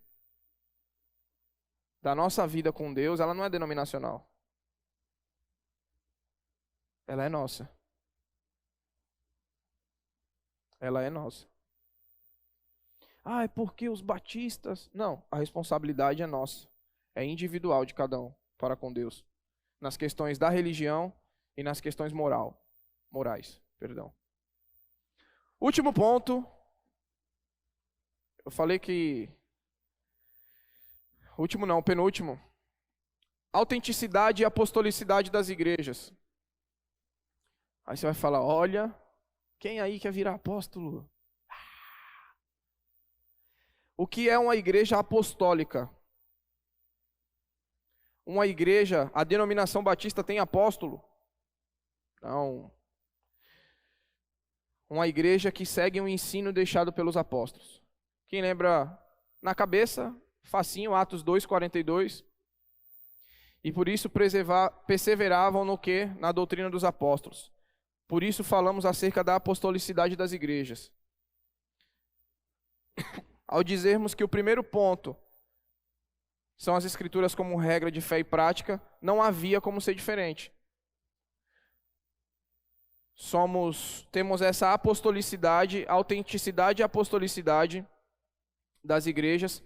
da nossa vida com Deus, ela não é denominacional. Ela é nossa. Ela é nossa. É porque os batistas... Não, a responsabilidade é nossa. É individual de cada um para com Deus. Nas questões da religião e nas questões morais. Último ponto. Eu falei que... Último não, penúltimo. Autenticidade e apostolicidade das igrejas. Aí você vai falar, olha, quem aí quer virar apóstolo? O que é uma igreja apostólica? Uma igreja, a denominação batista tem apóstolo? Não. Uma igreja que segue um ensino deixado pelos apóstolos. Quem lembra na cabeça? Facinho, Atos 2:42. E por isso perseveravam no quê? Na doutrina dos apóstolos. Por isso falamos acerca da apostolicidade das igrejas. Ao dizermos que o primeiro ponto são as escrituras como regra de fé e prática, não havia como ser diferente. Temos essa apostolicidade, autenticidade e apostolicidade das igrejas,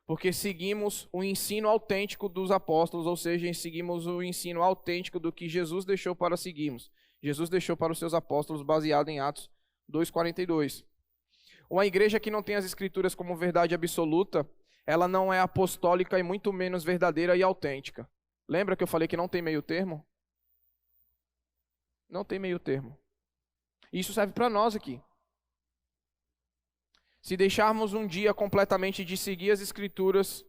porque seguimos o ensino autêntico dos apóstolos, ou seja, seguimos o ensino autêntico do que Jesus deixou para seguirmos. Jesus deixou para os seus apóstolos, baseado em Atos 2:42. Uma igreja que não tem as escrituras como verdade absoluta, ela não é apostólica e muito menos verdadeira e autêntica. Lembra que eu falei que não tem meio termo? Não tem meio termo. Isso serve para nós aqui. Se deixarmos um dia completamente de seguir as escrituras,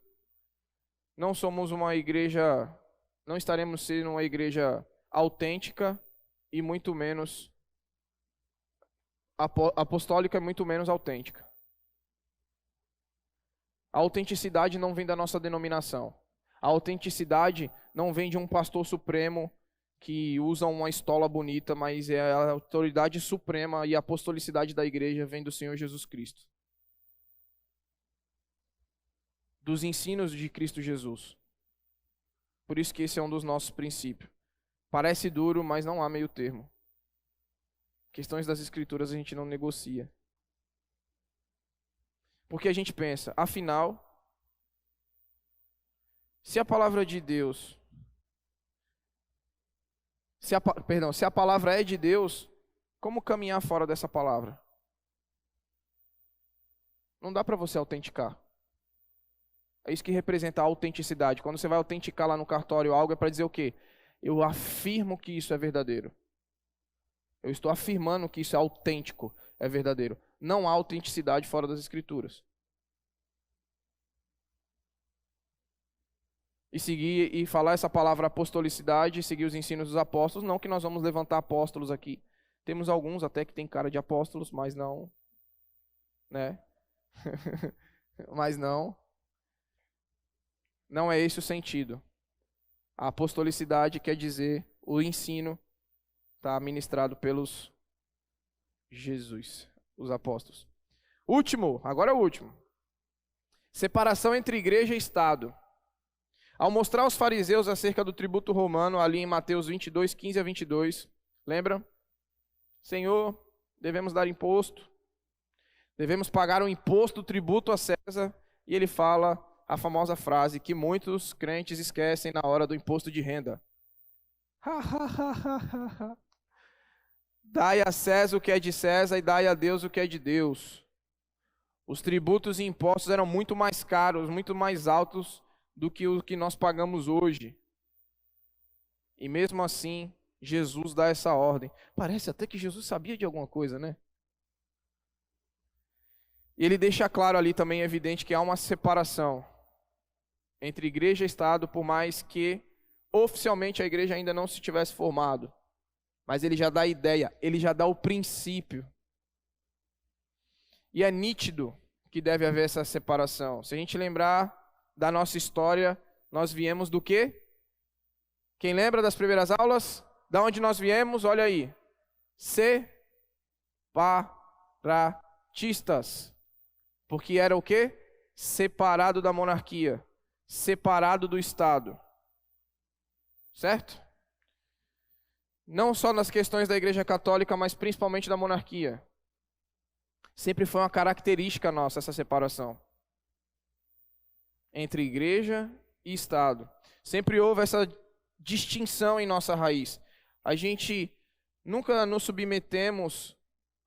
não somos uma igreja, não estaremos sendo uma igreja autêntica e muito menos apostólica e muito menos autêntica. A autenticidade não vem da nossa denominação. A autenticidade não vem de um pastor supremo que usa uma estola bonita, mas é a autoridade suprema e a apostolicidade da igreja vem do Senhor Jesus Cristo. Dos ensinos de Cristo Jesus. Por isso que esse é um dos nossos princípios. Parece duro, mas não há meio termo. Questões das escrituras a gente não negocia. Porque a gente pensa, afinal, se a palavra de Deus, se a palavra é de Deus, como caminhar fora dessa palavra? Não dá para você autenticar. É isso que representa a autenticidade. Quando você vai autenticar lá no cartório algo, é para dizer o quê? Eu afirmo que isso é verdadeiro. Eu estou afirmando que isso é autêntico, é verdadeiro. Não há autenticidade fora das escrituras. E seguir e falar essa palavra apostolicidade, seguir os ensinos dos apóstolos, não que nós vamos levantar apóstolos aqui. Temos alguns até que tem cara de apóstolos, mas não, né? Mas não é esse o sentido. A apostolicidade quer dizer o ensino está ministrado pelos Jesus, os apóstolos. Agora é o último. Separação entre igreja e Estado. Ao mostrar aos fariseus acerca do tributo romano, ali em Mateus 22, 15 a 22, lembra? Senhor, devemos dar imposto, devemos pagar um imposto, tributo a César, e ele fala a famosa frase que muitos crentes esquecem na hora do imposto de renda. Dai a César o que é de César e dai a Deus o que é de Deus. Os tributos e impostos eram muito mais caros, muito mais altos do que o que nós pagamos hoje. E mesmo assim, Jesus dá essa ordem. Parece até que Jesus sabia de alguma coisa, né? E ele deixa claro ali também, evidente, que há uma separação entre igreja e Estado, por mais que oficialmente a igreja ainda não se tivesse formado. Mas ele já dá a ideia, ele já dá o princípio. E é nítido que deve haver essa separação. Se a gente lembrar da nossa história, nós viemos do quê? Quem lembra das primeiras aulas? Da onde nós viemos? Olha aí. Separatistas. Porque era o quê? Separado da monarquia. Separado do Estado. Certo? Não só nas questões da Igreja Católica, mas principalmente da monarquia. Sempre foi uma característica nossa essa separação entre igreja e Estado. Sempre houve essa distinção em nossa raiz. A gente nunca nos submetemos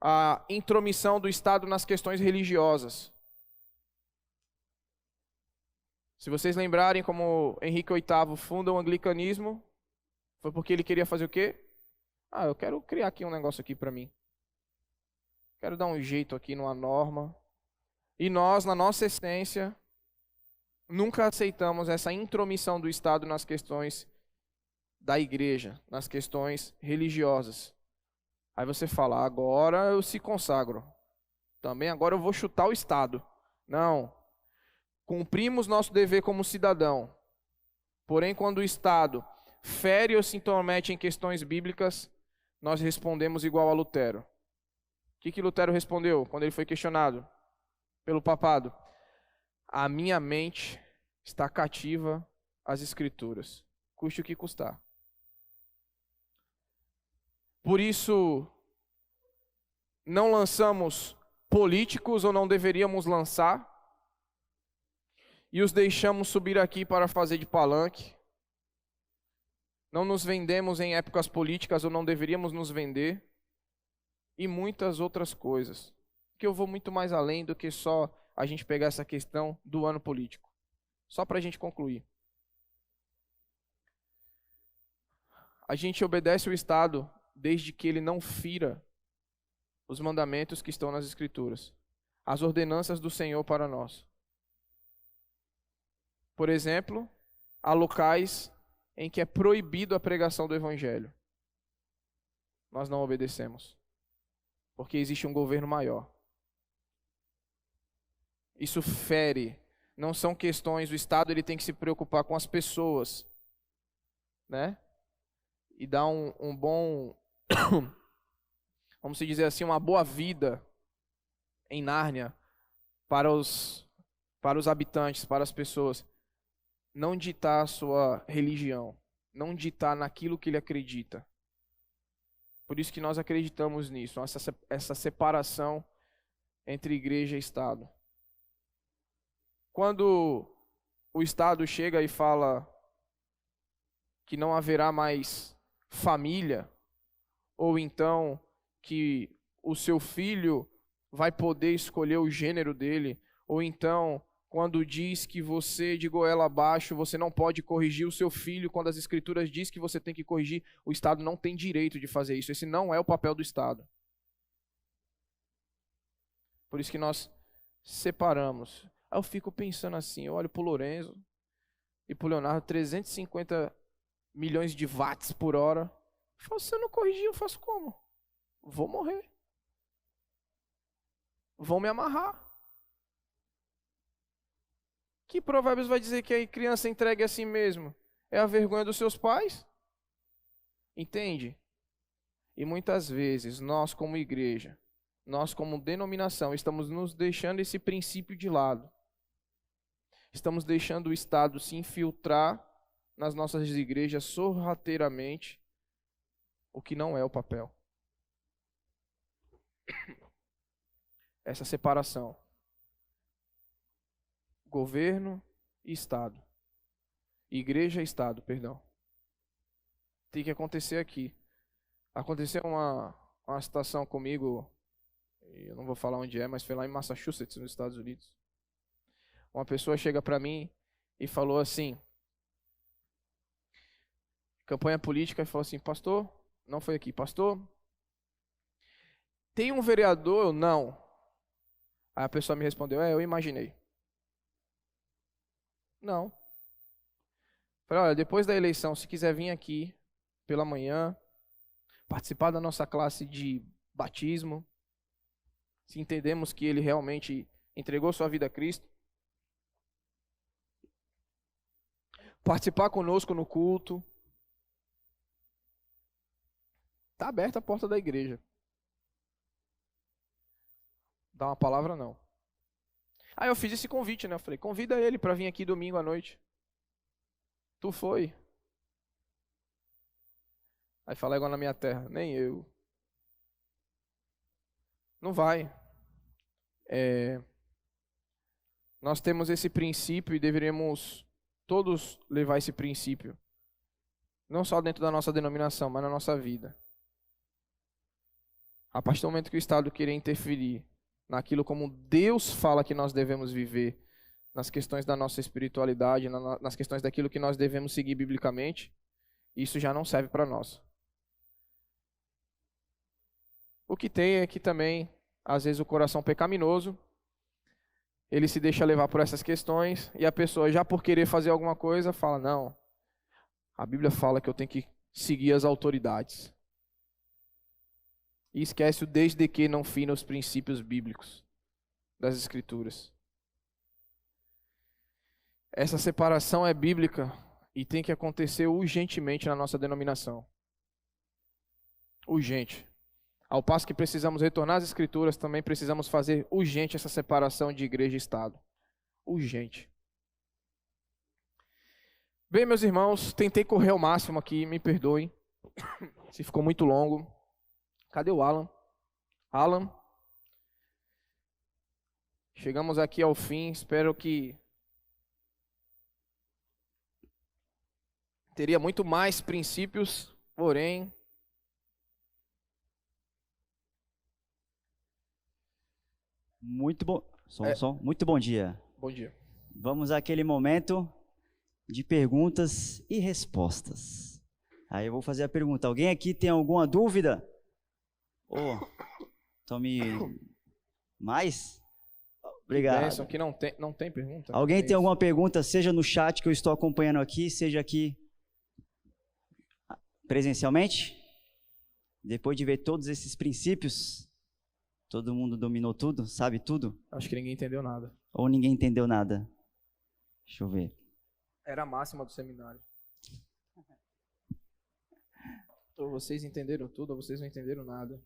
à intromissão do Estado nas questões religiosas. Se vocês lembrarem como Henrique VIII funda o anglicanismo, foi porque ele queria fazer o quê? Eu quero criar aqui um negócio aqui para mim. Quero dar um jeito aqui numa norma. E nós, na nossa essência, nunca aceitamos essa intromissão do Estado nas questões da igreja, nas questões religiosas. Aí você fala, agora eu se consagro. Também agora eu vou chutar o Estado. Não. Cumprimos nosso dever como cidadão. Porém, quando o Estado fere ou se intromete em questões bíblicas, nós respondemos igual a Lutero. O que Lutero respondeu quando ele foi questionado pelo papado? A minha mente está cativa às Escrituras, custe o que custar. Por isso, não lançamos políticos, ou não deveríamos lançar, e os deixamos subir aqui para fazer de palanque. Não nos vendemos em épocas políticas, ou não deveríamos nos vender, e muitas outras coisas. Que eu vou muito mais além do que só a gente pegar essa questão do ano político. Só para a gente concluir. A gente obedece o Estado desde que ele não fira os mandamentos que estão nas Escrituras, as ordenanças do Senhor para nós. Por exemplo, há locais em que é proibido a pregação do Evangelho. Nós não obedecemos, porque existe um governo maior. Isso fere, não são questões, o Estado ele tem que se preocupar com as pessoas, né? E dar um bom, vamos dizer assim, uma boa vida em Nárnia para os habitantes, para as pessoas. Não ditar a sua religião, não ditar naquilo que ele acredita. Por isso que nós acreditamos nisso, essa separação entre igreja e Estado. Quando o Estado chega e fala que não haverá mais família, ou então que o seu filho vai poder escolher o gênero dele, ou então quando diz que você de goela abaixo, você não pode corrigir o seu filho, quando as Escrituras diz que você tem que corrigir, o Estado não tem direito de fazer isso. Esse não é o papel do Estado. Por isso que nós separamos. Aí eu fico pensando assim, eu olho pro Lorenzo e pro Leonardo, 350 milhões de watts por hora. Eu falo, se eu não corrigir, eu faço como? Vou morrer. Vão me amarrar. Que Provérbios vai dizer que a criança entregue a si mesmo é a vergonha dos seus pais? Entende? E muitas vezes nós como igreja, nós como denominação, estamos nos deixando esse princípio de lado. Estamos deixando o Estado se infiltrar nas nossas igrejas sorrateiramente, o que não é o papel. Essa separação. Governo e Estado. Igreja e Estado, perdão. Tem que acontecer aqui. Aconteceu uma situação comigo, eu não vou falar onde é, mas foi lá em Massachusetts, nos Estados Unidos. Uma pessoa chega para mim e falou assim, campanha política, e falou assim, pastor, não foi aqui, pastor, tem um vereador? Não. Aí a pessoa me respondeu, eu imaginei. Não. Falei, olha, depois da eleição, se quiser vir aqui pela manhã, participar da nossa classe de batismo, se entendemos que ele realmente entregou sua vida a Cristo, participar conosco no culto, está aberta a porta da igreja. Dá uma palavra, não. Aí eu fiz esse convite, né? Eu falei, convida ele para vir aqui domingo à noite. Tu foi? Aí fala igual na minha terra, nem eu. Não vai. Nós temos esse princípio e deveríamos todos levar esse princípio. Não só dentro da nossa denominação, mas na nossa vida. A partir do momento que o Estado querer interferir naquilo como Deus fala que nós devemos viver, nas questões da nossa espiritualidade, nas questões daquilo que nós devemos seguir biblicamente, isso já não serve para nós. O que tem é que também, às vezes, o coração pecaminoso ele se deixa levar por essas questões e a pessoa, já por querer fazer alguma coisa, fala, não, a Bíblia fala que eu tenho que seguir as autoridades. E esquece o desde que não fina os princípios bíblicos das Escrituras. Essa separação é bíblica e tem que acontecer urgentemente na nossa denominação. Urgente. Ao passo que precisamos retornar às Escrituras, também precisamos fazer urgente essa separação de igreja e Estado. Urgente. Bem, meus irmãos, tentei correr ao máximo aqui, me perdoem se ficou muito longo. Cadê o Alan? Alan? Chegamos aqui ao fim, espero que teria muito mais princípios, porém Muito bom. Muito bom dia. Bom dia. Vamos àquele momento de perguntas e respostas. Aí eu vou fazer a pergunta. Alguém aqui tem alguma dúvida? Tome mais? Obrigado. Benção, que não tem pergunta. Alguém tem alguma pergunta, seja no chat que eu estou acompanhando aqui, seja aqui presencialmente? Depois de ver todos esses princípios, todo mundo dominou tudo, sabe tudo? Acho que ninguém entendeu nada. Ou ninguém entendeu nada? Deixa eu ver. Era a máxima do seminário. Ou vocês entenderam tudo, ou vocês não entenderam nada.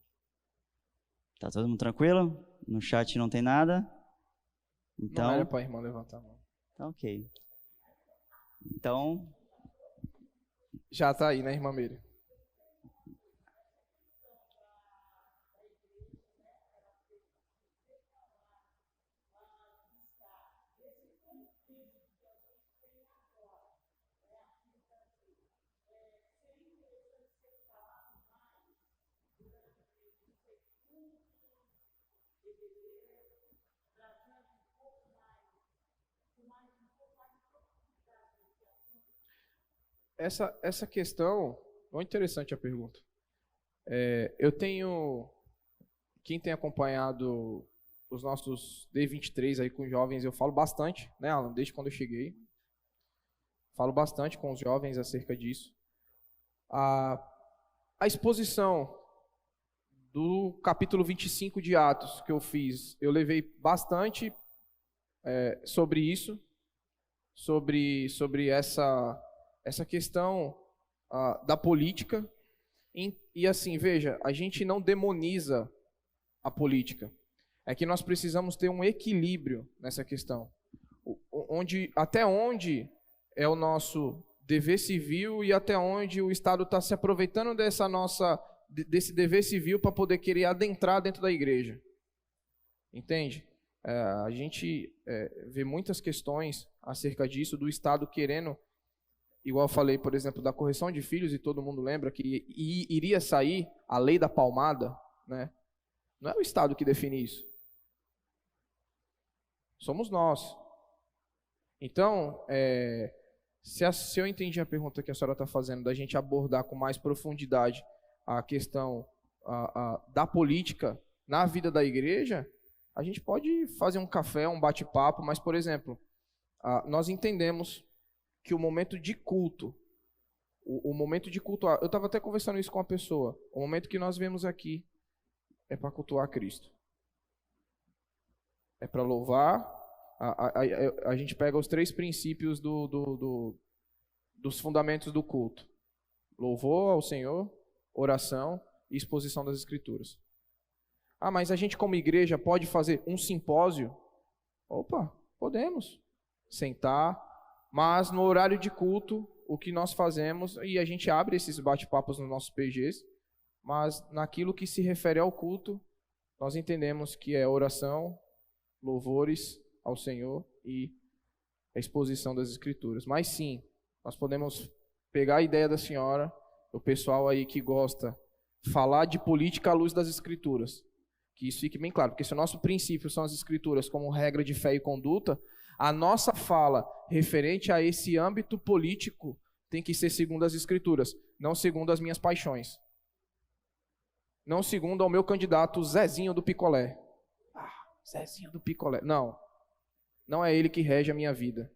Tá todo mundo tranquilo? No chat não tem nada? Então, não era para a irmã levantar a mão. Tá ok. Então, já tá aí, né, irmã Meire? Essa questão, muito interessante a pergunta. Eu tenho, quem tem acompanhado os nossos D23 aí com jovens, eu falo bastante, né, Alan, desde quando eu cheguei. Falo bastante com os jovens acerca disso. A exposição do capítulo 25 de Atos que eu fiz, eu levei bastante sobre isso, sobre essa questão da política. E assim, veja, a gente não demoniza a política. É que nós precisamos ter um equilíbrio nessa questão. Até onde é o nosso dever civil e até onde o Estado está se aproveitando desse dever civil para poder querer adentrar dentro da igreja. Entende? A gente vê muitas questões acerca disso, do Estado querendo, igual eu falei, por exemplo, da correção de filhos, e todo mundo lembra que iria sair a lei da palmada, né? Não é o Estado que define isso. Somos nós. Então, se eu entendi a pergunta que a senhora está fazendo, da gente abordar com mais profundidade a questão da política na vida da igreja, a gente pode fazer um café, um bate-papo, mas, por exemplo, nós entendemos que o momento de culto, o momento de culto, eu estava até conversando isso com uma pessoa, o momento que nós vemos aqui é para cultuar Cristo. É para louvar. A gente pega os 3 princípios dos fundamentos do culto: louvor ao Senhor, oração e exposição das Escrituras. Mas a gente como igreja pode fazer um simpósio? Opa, podemos sentar, mas no horário de culto, o que nós fazemos, e a gente abre esses bate-papos nos nossos PGs, mas naquilo que se refere ao culto, nós entendemos que é oração, louvores ao Senhor e a exposição das Escrituras. Mas sim, nós podemos pegar a ideia da senhora, o pessoal aí que gosta, falar de política à luz das Escrituras. Que isso fique bem claro, porque se o nosso princípio são as Escrituras como regra de fé e conduta, a nossa fala referente a esse âmbito político tem que ser segundo as Escrituras, não segundo as minhas paixões. Não segundo ao meu candidato Zezinho do Picolé. Zezinho do Picolé. Não. Não é ele que rege a minha vida.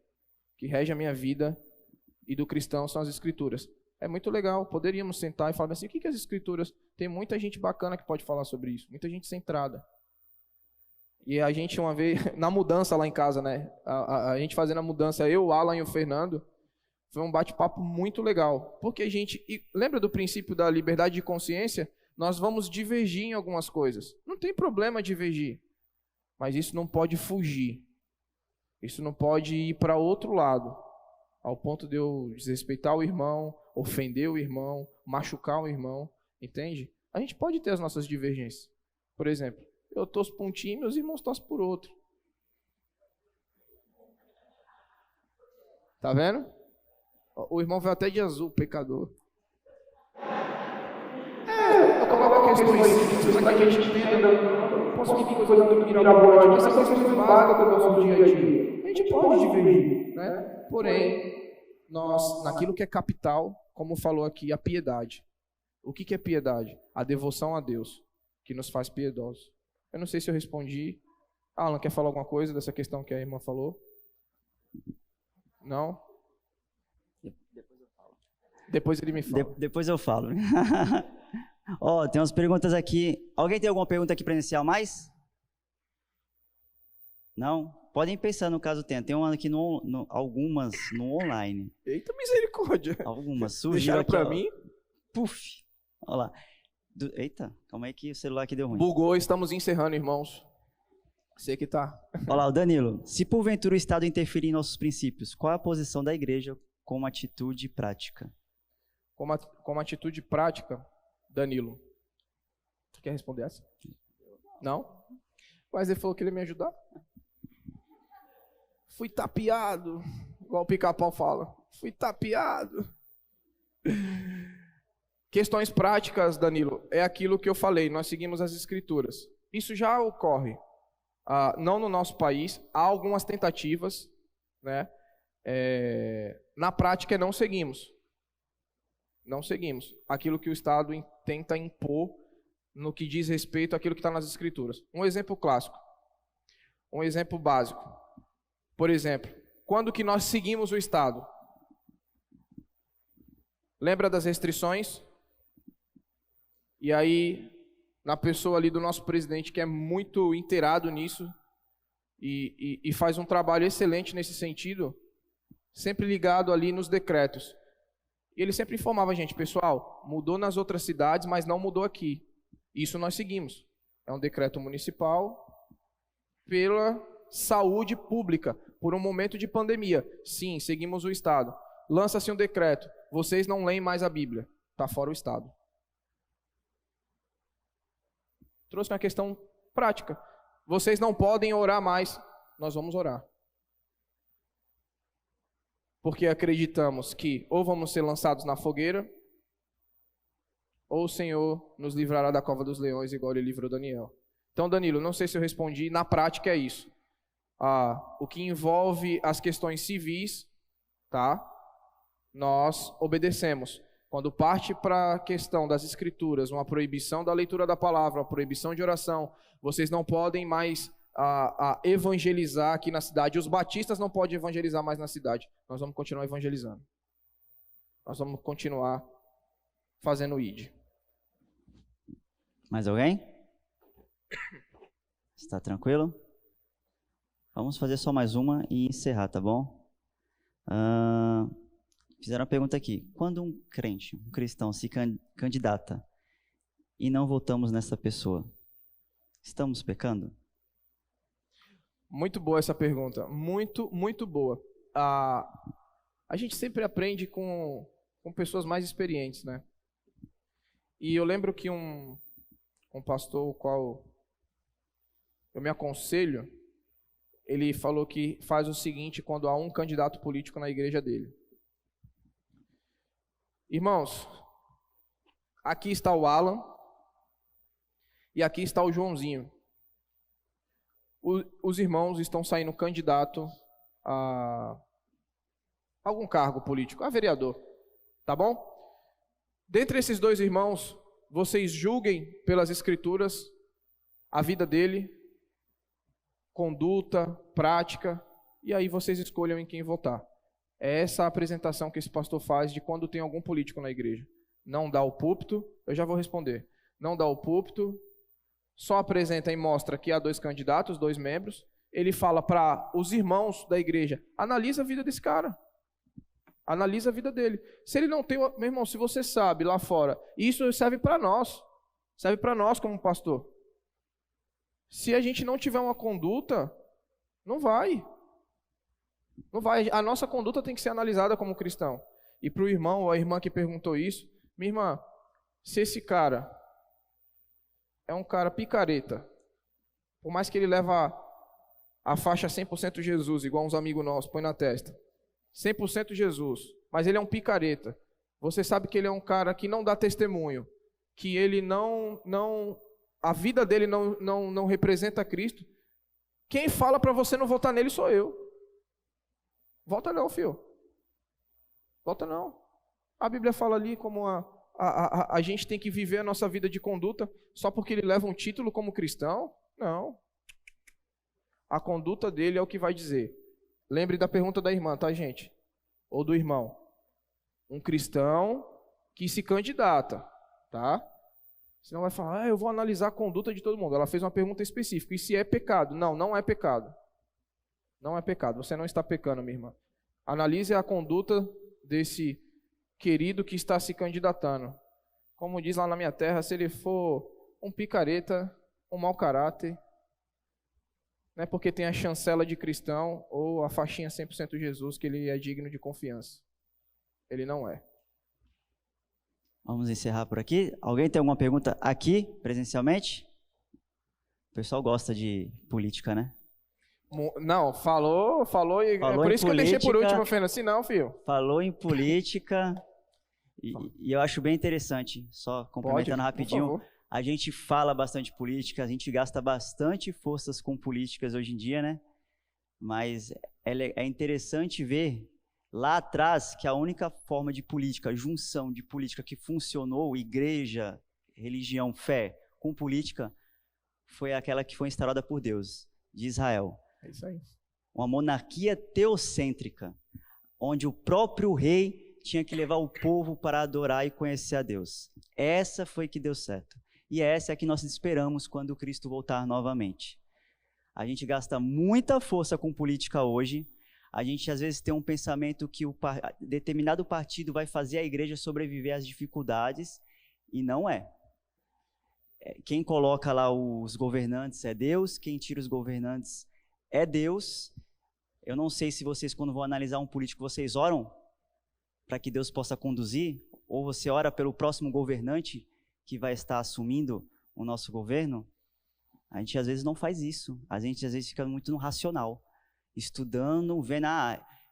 O que rege a minha vida e do cristão são as Escrituras. É muito legal, poderíamos sentar e falar assim, o que as Escrituras... Tem muita gente bacana que pode falar sobre isso, muita gente centrada. E a gente uma vez, na mudança lá em casa, né? A gente fazendo a mudança, eu, o Alan e o Fernando, foi um bate-papo muito legal. Porque a gente... lembra do princípio da liberdade de consciência? Nós vamos divergir em algumas coisas. Não tem problema divergir. Mas isso não pode fugir. Isso não pode ir para outro lado. Ao ponto de eu desrespeitar o irmão, ofender o irmão, machucar o irmão. Entende? A gente pode ter as nossas divergências. Por exemplo, eu torço por um time, os irmãos torcem por outro. Tá vendo? O irmão veio até de azul, pecador. Eu coloco questões simples para que a gente entenda. Não posso vir coisa muito mirabolante, mas são questões básicas do nosso dia a dia. A gente pode divergir, né? Porém, nós, naquilo que é capital, como falou aqui, a piedade. O que é piedade? A devoção a Deus, que nos faz piedosos. Eu não sei se eu respondi. Alan, quer falar alguma coisa dessa questão que a irmã falou? Não? Depois eu falo. Depois ele me fala. Depois eu falo. Ó, tem umas perguntas aqui. Alguém tem alguma pergunta aqui para iniciar mais? Não? Podem pensar no caso tenha. Tem uma aqui, algumas no online. Eita misericórdia. Algumas surgiram aqui. Deixaram para mim? Puf. Olha lá. Eita, calma aí que o celular aqui deu ruim. Bugou, estamos encerrando, irmãos. Sei que tá. Olha lá, o Danilo. Se porventura o Estado interferir em nossos princípios, qual é a posição da igreja como atitude prática? Como atitude prática, Danilo. Você quer responder essa? Não? Mas ele falou que ele ia me ajudar. Fui tapeado, igual o Pica-Pau fala. Fui tapeado. Questões práticas, Danilo, é aquilo que eu falei, nós seguimos as Escrituras. Isso já ocorre, não no nosso país, há algumas tentativas, né? Na prática não seguimos. Não seguimos aquilo que o Estado tenta impor no que diz respeito àquilo que está nas Escrituras. Um exemplo clássico, um exemplo básico. Por exemplo, quando que nós seguimos o Estado? Lembra das restrições? E aí, na pessoa ali do nosso presidente, que é muito inteirado nisso e faz um trabalho excelente nesse sentido, sempre ligado ali nos decretos. E ele sempre informava a gente, pessoal, mudou nas outras cidades, mas não mudou aqui. Isso nós seguimos. É um decreto municipal pela saúde pública, por um momento de pandemia. Sim, seguimos o Estado. Lança-se um decreto, vocês não leem mais a Bíblia, está fora o Estado. Trouxe uma questão prática. Vocês não podem orar mais, nós vamos orar. Porque acreditamos que ou vamos ser lançados na fogueira, ou o Senhor nos livrará da cova dos leões, igual ele livrou Daniel. Então, Danilo, não sei se eu respondi, na prática é isso. O que envolve as questões civis, tá? Nós obedecemos. Quando parte para a questão das Escrituras, uma proibição da leitura da palavra, uma proibição de oração, vocês não podem mais evangelizar aqui na cidade. Os batistas não podem evangelizar mais na cidade. Nós vamos continuar evangelizando. Nós vamos continuar fazendo o ID. Mais alguém? Está tranquilo? Vamos fazer só mais uma e encerrar, tá bom? Fizeram uma pergunta aqui. Quando um crente, um cristão, se candidata e não votamos nessa pessoa, estamos pecando? Muito boa essa pergunta. Muito, muito boa. A gente sempre aprende com pessoas mais experientes, né? E eu lembro que um pastor, o qual eu me aconselho, ele falou que faz o seguinte quando há um candidato político na igreja dele. Irmãos, aqui está o Alan e aqui está o Joãozinho. Os irmãos estão saindo candidato a algum cargo político, a vereador, tá bom? Dentre esses dois irmãos, vocês julguem pelas Escrituras a vida dele, conduta, prática, e aí vocês escolham em quem votar. É essa a apresentação que esse pastor faz de quando tem algum político na igreja. Não dá o púlpito, eu já vou responder. Não dá o púlpito, só apresenta e mostra que há 2 candidatos, 2 membros. Ele fala para os irmãos da igreja, analisa a vida desse cara. Analisa a vida dele. Se ele não tem, meu irmão, se você sabe lá fora, isso serve para nós. Serve para nós como pastor. Se a gente não tiver uma conduta, não vai. Não vai. A nossa conduta tem que ser analisada como cristão. E para o irmão ou a irmã que perguntou isso, minha irmã, se esse cara é um cara picareta, por mais que ele leva a faixa 100% Jesus, igual uns amigos nossos, põe na testa, 100% Jesus, mas ele é um picareta, você sabe que ele é um cara que não dá testemunho, que ele a vida dele não representa Cristo, quem fala para você não votar nele sou eu. Vota não, filho. Vota não. A Bíblia fala ali como a gente tem que viver a nossa vida de conduta só porque ele leva um título como cristão? Não. A conduta dele é o que vai dizer. Lembre da pergunta da irmã, tá, gente? Ou do irmão. Um cristão que se candidata, tá? Senão vai falar, eu vou analisar a conduta de todo mundo. Ela fez uma pergunta específica. E se é pecado? Não, não é pecado. Não é pecado. Você não está pecando, minha irmã. Analise a conduta desse querido que está se candidatando. Como diz lá na minha terra, se ele for um picareta, um mau caráter, não é porque tem a chancela de cristão ou a faixinha 100% Jesus que ele é digno de confiança. Ele não é. Vamos encerrar por aqui. Alguém tem alguma pergunta aqui, presencialmente? O pessoal gosta de política, né? Não, falou e é por isso que eu deixei por último, Fernando. Assim não, filho. Falou em política e eu acho bem interessante, só complementando rapidinho, a gente fala bastante política, a gente gasta bastante forças com políticas hoje em dia, né? Mas é interessante ver lá atrás que a única forma de política, junção de política que funcionou, igreja, religião, fé, com política, foi aquela que foi instaurada por Deus, de Israel. É isso aí. Uma monarquia teocêntrica, onde o próprio rei tinha que levar o povo para adorar e conhecer a Deus. Essa foi que deu certo. E essa é a que nós esperamos quando Cristo voltar novamente. A gente gasta muita força com política hoje. A gente às vezes tem um pensamento que determinado partido vai fazer a igreja sobreviver às dificuldades, e não é. Quem coloca lá os governantes é Deus, quem tira os governantes é Deus. Eu não sei se vocês, quando vão analisar um político, vocês oram para que Deus possa conduzir, ou você ora pelo próximo governante que vai estar assumindo o nosso governo. A gente às vezes não faz isso. A gente às vezes fica muito no racional, estudando, vendo,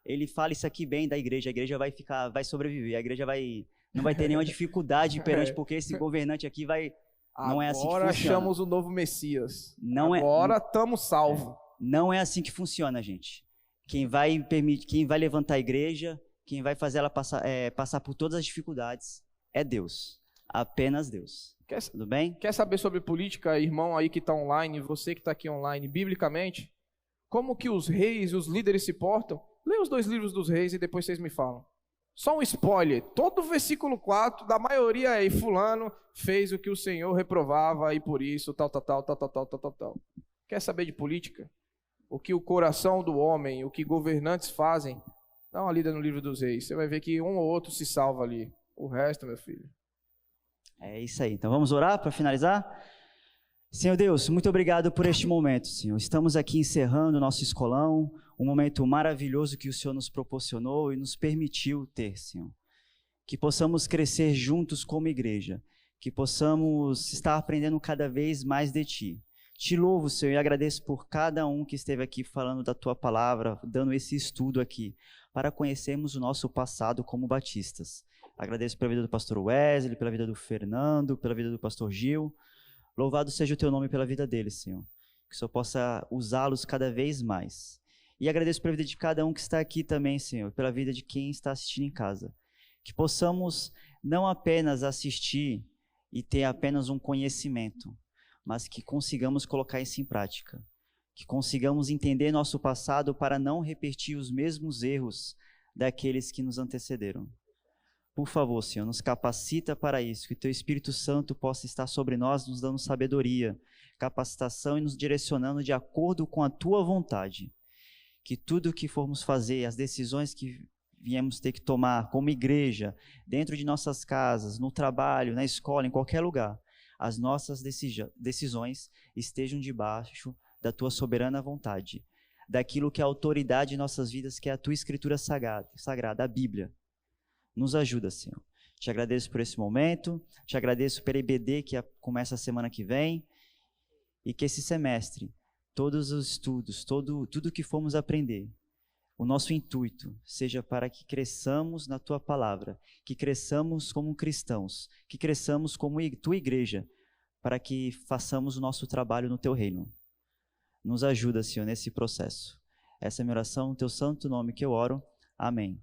ele fala isso aqui bem da igreja, a igreja vai sobreviver, a igreja não vai ter nenhuma dificuldade perante, porque esse governante aqui vai... Não é assim que funciona. Agora achamos o novo Messias. Não Agora estamos salvos. Não é assim que funciona, gente. Quem vai levantar a igreja, quem vai fazer ela passar por todas as dificuldades é Deus. Apenas Deus. Tudo bem? Quer saber sobre política, irmão aí que está online, você que está aqui online, biblicamente? Como que os reis e os líderes se portam? Leia os 2 livros dos reis e depois vocês me falam. Só um spoiler, todo o versículo 4, da maioria aí, fulano fez o que o Senhor reprovava e por isso, tal. Quer saber de política? O que o coração do homem, o que governantes fazem? Dá uma lida no livro dos reis, você vai ver que um ou outro se salva ali. O resto, meu filho. É isso aí, então vamos orar para finalizar? Senhor Deus, muito obrigado por este momento, Senhor. Estamos aqui encerrando o nosso escolão, um momento maravilhoso que o Senhor nos proporcionou e nos permitiu ter, Senhor. Que possamos crescer juntos como igreja, que possamos estar aprendendo cada vez mais de Ti. Te louvo, Senhor, e agradeço por cada um que esteve aqui falando da Tua palavra, dando esse estudo aqui, para conhecermos o nosso passado como batistas. Agradeço pela vida do pastor Wesley, pela vida do Fernando, pela vida do pastor Gil. Louvado seja o Teu nome pela vida deles, Senhor. Que o Senhor possa usá-los cada vez mais. E agradeço pela vida de cada um que está aqui também, Senhor, pela vida de quem está assistindo em casa. Que possamos não apenas assistir e ter apenas um conhecimento, mas que consigamos colocar isso em prática. que consigamos entender nosso passado para não repetir os mesmos erros daqueles que nos antecederam. Por favor, Senhor, nos capacita para isso, que Teu Espírito Santo possa estar sobre nós, nos dando sabedoria, capacitação e nos direcionando de acordo com a Tua vontade. Que tudo o que formos fazer, as decisões que viemos ter que tomar como igreja, dentro de nossas casas, no trabalho, na escola, em qualquer lugar, as nossas decisões estejam debaixo da Tua soberana vontade, daquilo que é a autoridade em nossas vidas, que é a Tua Escritura sagrada, a Bíblia. Nos ajuda, Senhor. Te agradeço por esse momento, te agradeço pela IBD que começa a semana que vem, e que esse semestre, todos os estudos, tudo que formos aprender, o nosso intuito seja para que cresçamos na Tua palavra, que cresçamos como cristãos, que cresçamos como Tua igreja, para que façamos o nosso trabalho no Teu reino. Nos ajuda, Senhor, nesse processo. Essa é a minha oração, no Teu santo nome que eu oro. Amém.